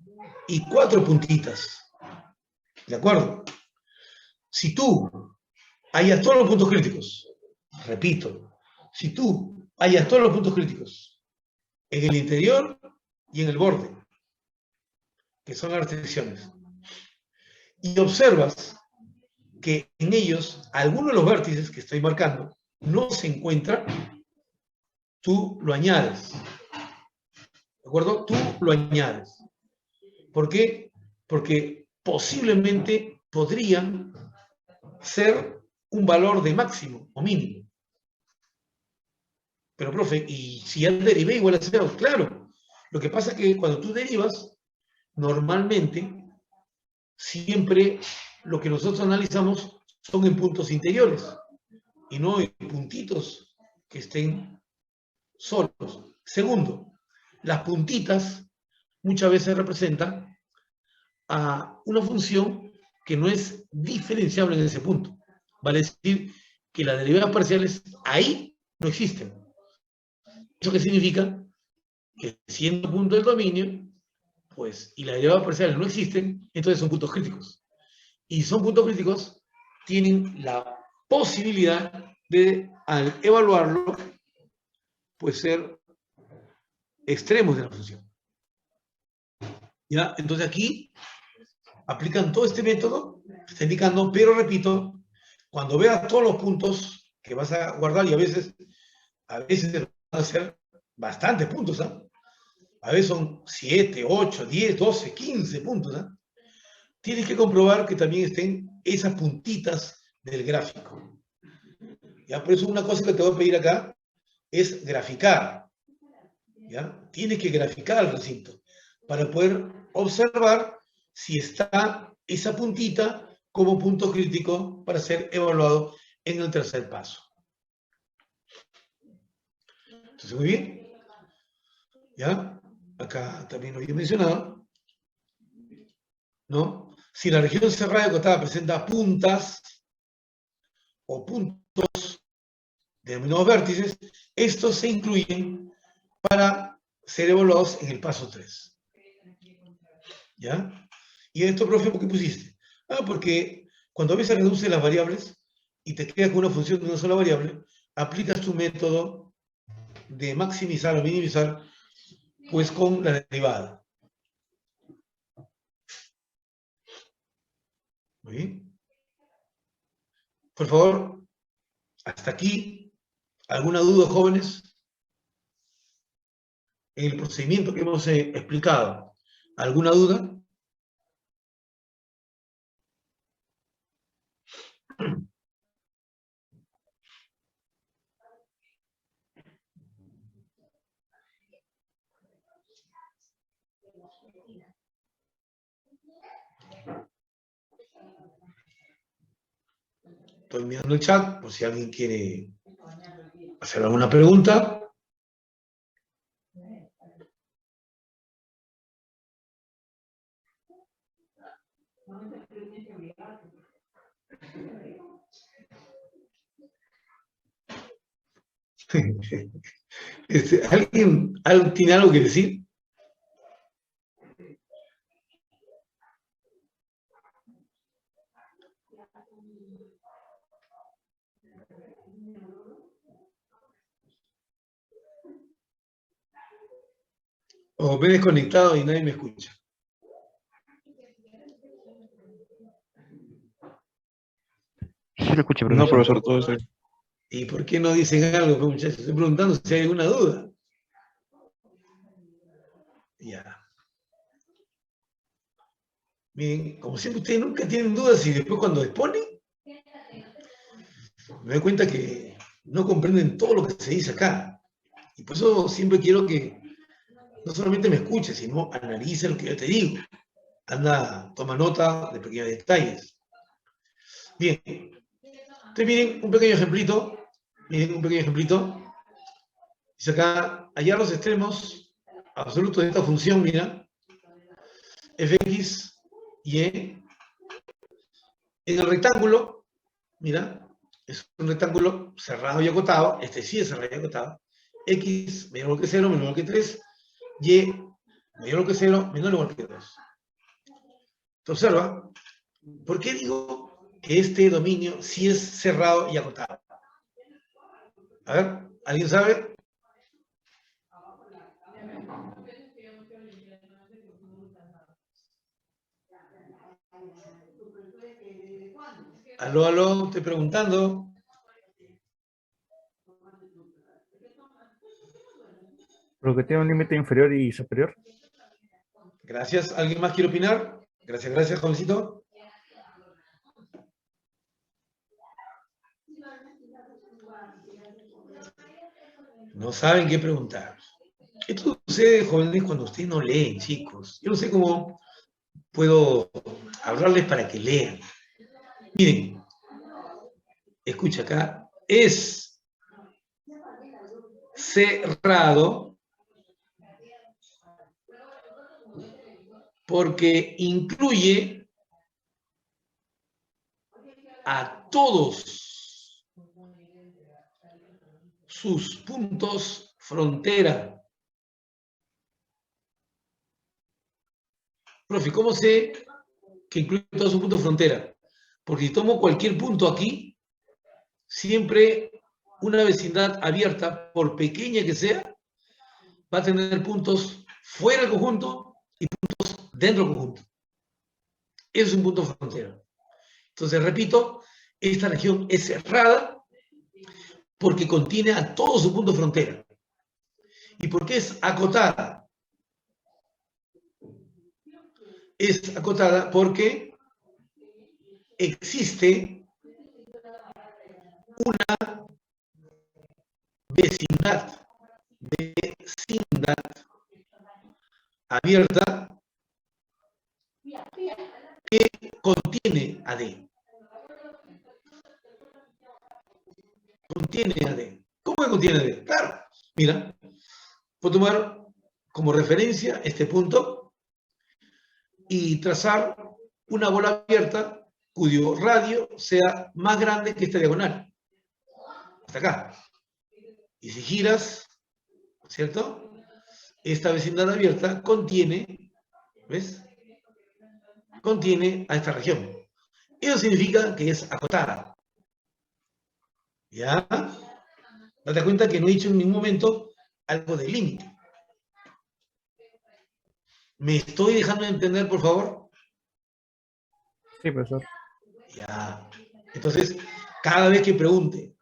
y 4 puntitas. ¿De acuerdo? Si tú hallas todos los puntos críticos, repito, si tú hallas todos los puntos críticos en el interior y en el borde, que son las restricciones, y observas que en ellos alguno de los vértices que estoy marcando no se encuentra, tú lo añades. ¿De acuerdo? Tú lo añades. ¿Por qué? Porque posiblemente podrían ser un valor de máximo o mínimo. Pero, profe, ¿y si ya derivé igual a 0? Claro. Lo que pasa es que cuando tú derivas, normalmente, siempre lo que nosotros analizamos son en puntos interiores y no en puntitos que estén solos. Segundo, las puntitas muchas veces representan a una función que no es diferenciable en ese punto. Vale decir que las derivadas parciales ahí no existen. ¿Eso qué significa? Que siendo punto del dominio, pues, y las derivadas parciales no existen, entonces son puntos críticos. Y son puntos críticos, tienen la posibilidad de, al evaluarlo, pues ser extremos de la función. ¿Ya? Entonces aquí aplican todo este método, está indicando, pero repito, cuando veas todos los puntos que vas a guardar, y a veces van a ser bastantes puntos, ¿ah? A veces son 7, 8, 10, 12, 15 puntos, ¿ah? Tienes que comprobar que también estén esas puntitas del gráfico. ¿Ya? Por eso una cosa que te voy a pedir acá es graficar. ¿Ya? Tienes que graficar el recinto para poder observar si está esa puntita como punto crítico para ser evaluado en el tercer paso. Entonces, muy bien. ¿Ya? Acá también lo había mencionado. ¿No? Si la región cerrada y acotada presenta puntas o puntos denominados vértices, estos se incluyen para ser evaluados en el paso 3. ¿Ya? ¿Y esto, profe, por qué pusiste? Ah, porque cuando a veces reduces las variables y te quedas con una función de una sola variable, aplicas tu método de maximizar o minimizar, pues con la derivada. Muy bien. Por favor, hasta aquí, ¿alguna duda, jóvenes? En el procedimiento que hemos explicado, ¿alguna duda? Estoy mirando el chat por si alguien quiere hacer alguna pregunta. ¿Alguien tiene algo que decir? O me he desconectado y nadie me escucha. Sí, lo escucho, profesor. No, profesor, todo está bien. ¿Y por qué no dicen algo, pues, muchachos? Estoy preguntando si hay alguna duda. Ya. Miren, como siempre ustedes nunca tienen dudas y después cuando exponen, me doy cuenta que no comprenden todo lo que se dice acá. Y por eso siempre quiero que no solamente me escuches, sino analice lo que yo te digo. Anda, toma nota de pequeños detalles. Bien. Entonces miren, un pequeño ejemplito Miren un pequeño ejemplito. Dice acá, hallar los extremos absolutos de esta función, mira, fx, y en el rectángulo, mira, es un rectángulo cerrado y acotado, este sí es cerrado y acotado, x menor que 0, menor que 3, y mayor que 0, menor que 2. ¿Te observa? ¿Por qué digo que este dominio sí es cerrado y acotado? A ver, ¿alguien sabe? Aló, aló, estoy preguntando. Porque tiene un límite inferior y superior. Gracias. ¿Alguien más quiere opinar? Gracias, gracias, jovencito. No saben qué preguntar. Esto sucede, jóvenes, cuando ustedes no leen, chicos. Yo no sé cómo puedo hablarles para que lean. Miren, escucha acá. Es cerrado porque incluye a todos sus puntos frontera. Profe, ¿cómo sé que incluye todos sus puntos frontera? Porque si tomo cualquier punto aquí, siempre una vecindad abierta, por pequeña que sea, va a tener puntos fuera del conjunto y puntos dentro del conjunto. Eso es un punto frontera. Entonces, repito, esta región es cerrada porque contiene a todos sus puntos frontera. ¿Y por qué es acotada? Es acotada porque existe una vecindad abierta que contiene AD. Contiene AD. ¿Cómo que contiene AD? Claro, mira, puedo tomar como referencia este punto y trazar una bola abierta cuyo radio sea más grande que esta diagonal. Hasta acá. Y si giras, ¿cierto? Esta vecindad abierta contiene, ¿ves? Contiene a esta región. Eso significa que es acotada. ¿Ya? Date cuenta que no he dicho en ningún momento algo de límite. ¿Me estoy dejando de entender, por favor? Sí, profesor. Ya. Entonces, cada vez que pregunte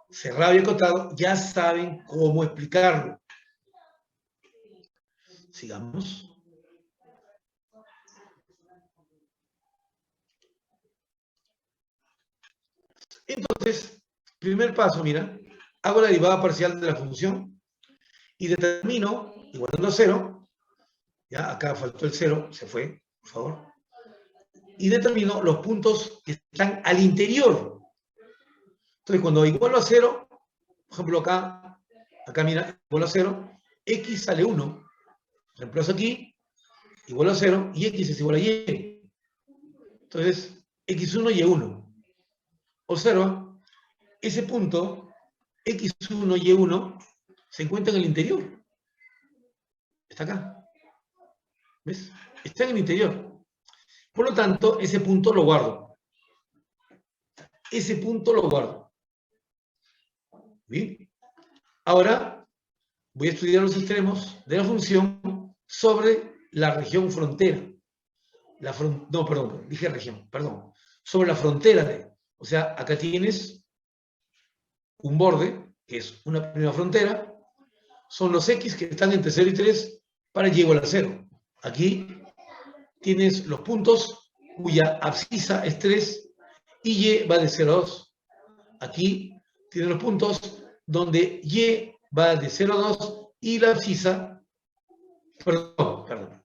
cerrado y acotado, ya saben cómo explicarlo. Sigamos. Entonces, primer paso, mira, hago la derivada parcial de la función y determino, igualando a 0, ya acá faltó el 0, se fue, por favor, y determino los puntos que están al interior. Entonces, cuando igualo a 0, por ejemplo, acá mira, igualo a 0, x sale 1. Reemplazo aquí, igual a 0, y x es igual a y. Entonces, x1 y y1. Observa, ese punto, x1 y y1, se encuentra en el interior. Está acá. ¿Ves? Está en el interior. Por lo tanto, ese punto lo guardo. Ese punto lo guardo. Bien. Ahora, voy a estudiar los extremos de la función sobre la región frontera. No, perdón, dije región, perdón. Sobre la frontera de. O sea, acá tienes un borde, que es una primera frontera. Son los x que están entre 0 y 3 para y igual a 0. Aquí tienes los puntos cuya abscisa es 3 y y va de 0 a 2. Aquí tienes los puntos donde y va de 0 a 2 y la abscisa, perdón,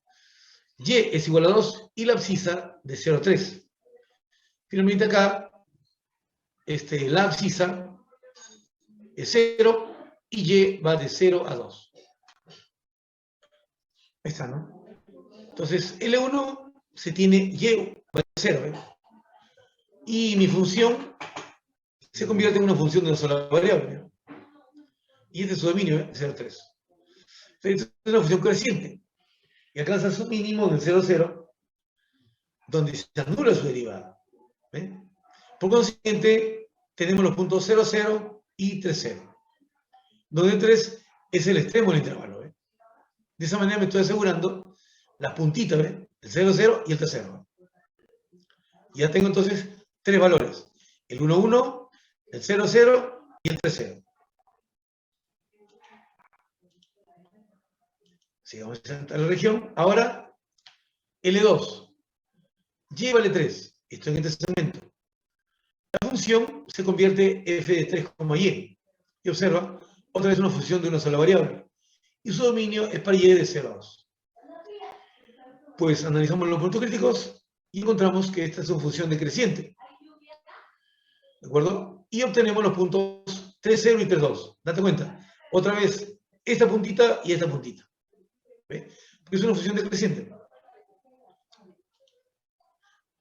y es igual a 2 y la abscisa de 0 a 3. Finalmente acá, la abscisa es 0 y Y va de 0 a 2. Ahí está, ¿no? Entonces, L1 se tiene Y va de 0, ¿eh? Y mi función se convierte en una función de una sola variable, ¿no? Y este es su dominio, ¿eh? 0, 3. Entonces, es una función creciente. Y alcanza su mínimo en el 0, 0, donde se anula su derivada. ¿Eh? Por consiguiente, tenemos los puntos 0, 0 y 3, 0. Donde 3 es el extremo del intervalo. ¿Eh? De esa manera me estoy asegurando las puntitas, ¿eh? El 0, 0 y el 3, 0. Ya tengo entonces 3 valores. El 1, 1, el 0, 0 y el 3, 0. Sigamos a la región. Ahora, L2. Y vale 3. Esto en este segmento. La función se convierte f de 3, y. Y observa, otra vez una función de una sola variable. Y su dominio es para y de 0 a 2. Pues analizamos los puntos críticos y encontramos que esta es una función decreciente. ¿De acuerdo? Y obtenemos los puntos 3, 0 y 3, 2. Date cuenta. Otra vez, esta puntita y esta puntita. ¿Ve? Porque es una función decreciente.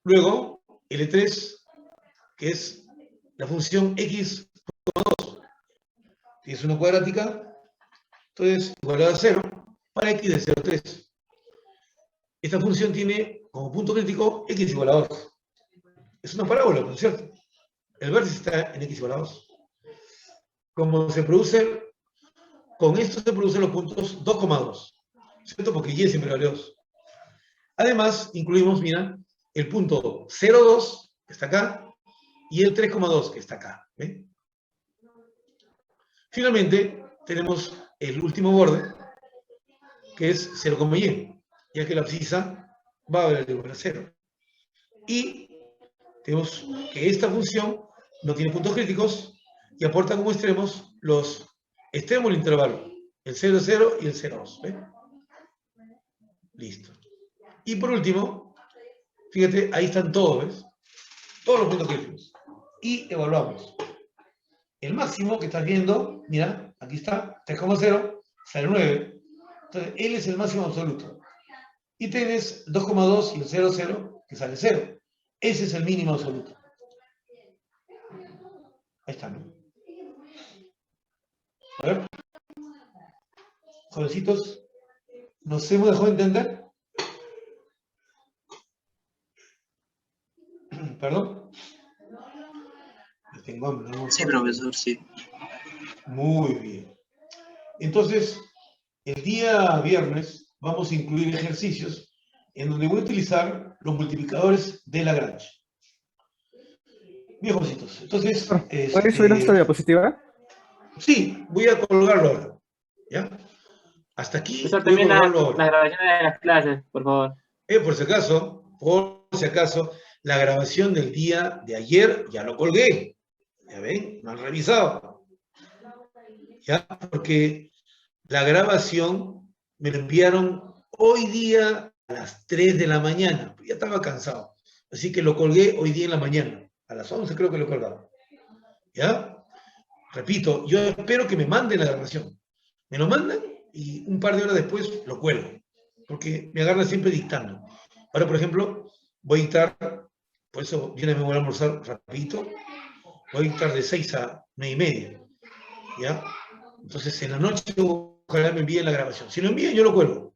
Luego, L3, que es la función x,2, que es una cuadrática, entonces igual a 0 para x de 0 a 3. Esta función tiene como punto crítico x igual a 2. Es una parábola, ¿no es cierto? El vértice está en x igual a 2. Como se produce, con esto se producen los puntos 2,2. ¿Cierto? Porque y siempre vale 2. Además, incluimos, mira, el punto 0,2, que está acá, y el 3,2, que está acá. ¿Ve? Finalmente, tenemos el último borde, que es 0,y, ya que la abscisa va a valer igual a 0. Y tenemos que esta función no tiene puntos críticos y aporta como extremos los extremos del intervalo, el 0, 0 y el 0, 2. ¿Ve? Listo. Y por último, fíjate, ahí están todos, ¿ves? Todos los puntos críticos. Y evaluamos. El máximo que estás viendo, mira, aquí está, 3,0, sale 9. Entonces, L es el máximo absoluto. Y tienes 2,2 y el 0, 0, que sale 0. Ese es el mínimo absoluto. Ahí está, ¿no? A ver. Jovencitos, ¿nos hemos dejado entender? ¿Perdón? Tengo hambre, ¿no? Sí, profesor, sí. Muy bien. Entonces, el día viernes vamos a incluir ejercicios en donde voy a utilizar los multiplicadores de Lagrange. Bien, jovencitos. Entonces, ¿puedes subir esta diapositiva? Sí, voy a colgarlo ahora. ¿Ya? Hasta aquí. Eso voy a también colgarlo ahora. las grabaciones de las clases, por favor. Por si acaso, la grabación del día de ayer ya lo colgué. ¿Ya ven? No han revisado. ¿Ya? Porque la grabación me lo enviaron hoy día a las 3 de la mañana. Ya estaba cansado. Así que lo colgué hoy día en la mañana. A las 11 creo que lo he colgado. ¿Ya? Repito, yo espero que me manden la grabación. Me lo mandan y un par de horas después lo cuelgo. Porque me agarran siempre dictando. Ahora, por ejemplo, voy a dictar, por eso yo me voy a almorzar rapidito. Voy a dictar de 6 a 9:30. ¿Ya? Entonces, en la noche, ojalá me envíen la grabación. Si lo envían, yo lo cuelgo.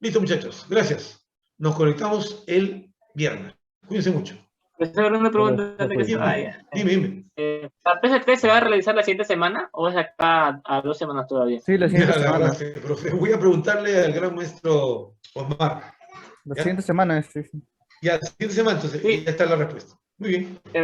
Listo, muchachos. Gracias. Nos conectamos el viernes. Cuídense mucho. Profesor, una pregunta antes que se vaya. Dime. ¿La PST se va a realizar la siguiente semana o es acá a 2 semanas todavía? Sí, la siguiente semana. Profe. Voy a preguntarle al gran maestro Omar. La siguiente semana, sí. Ya, la siguiente semana, entonces, sí. Ya está la respuesta. Muy bien.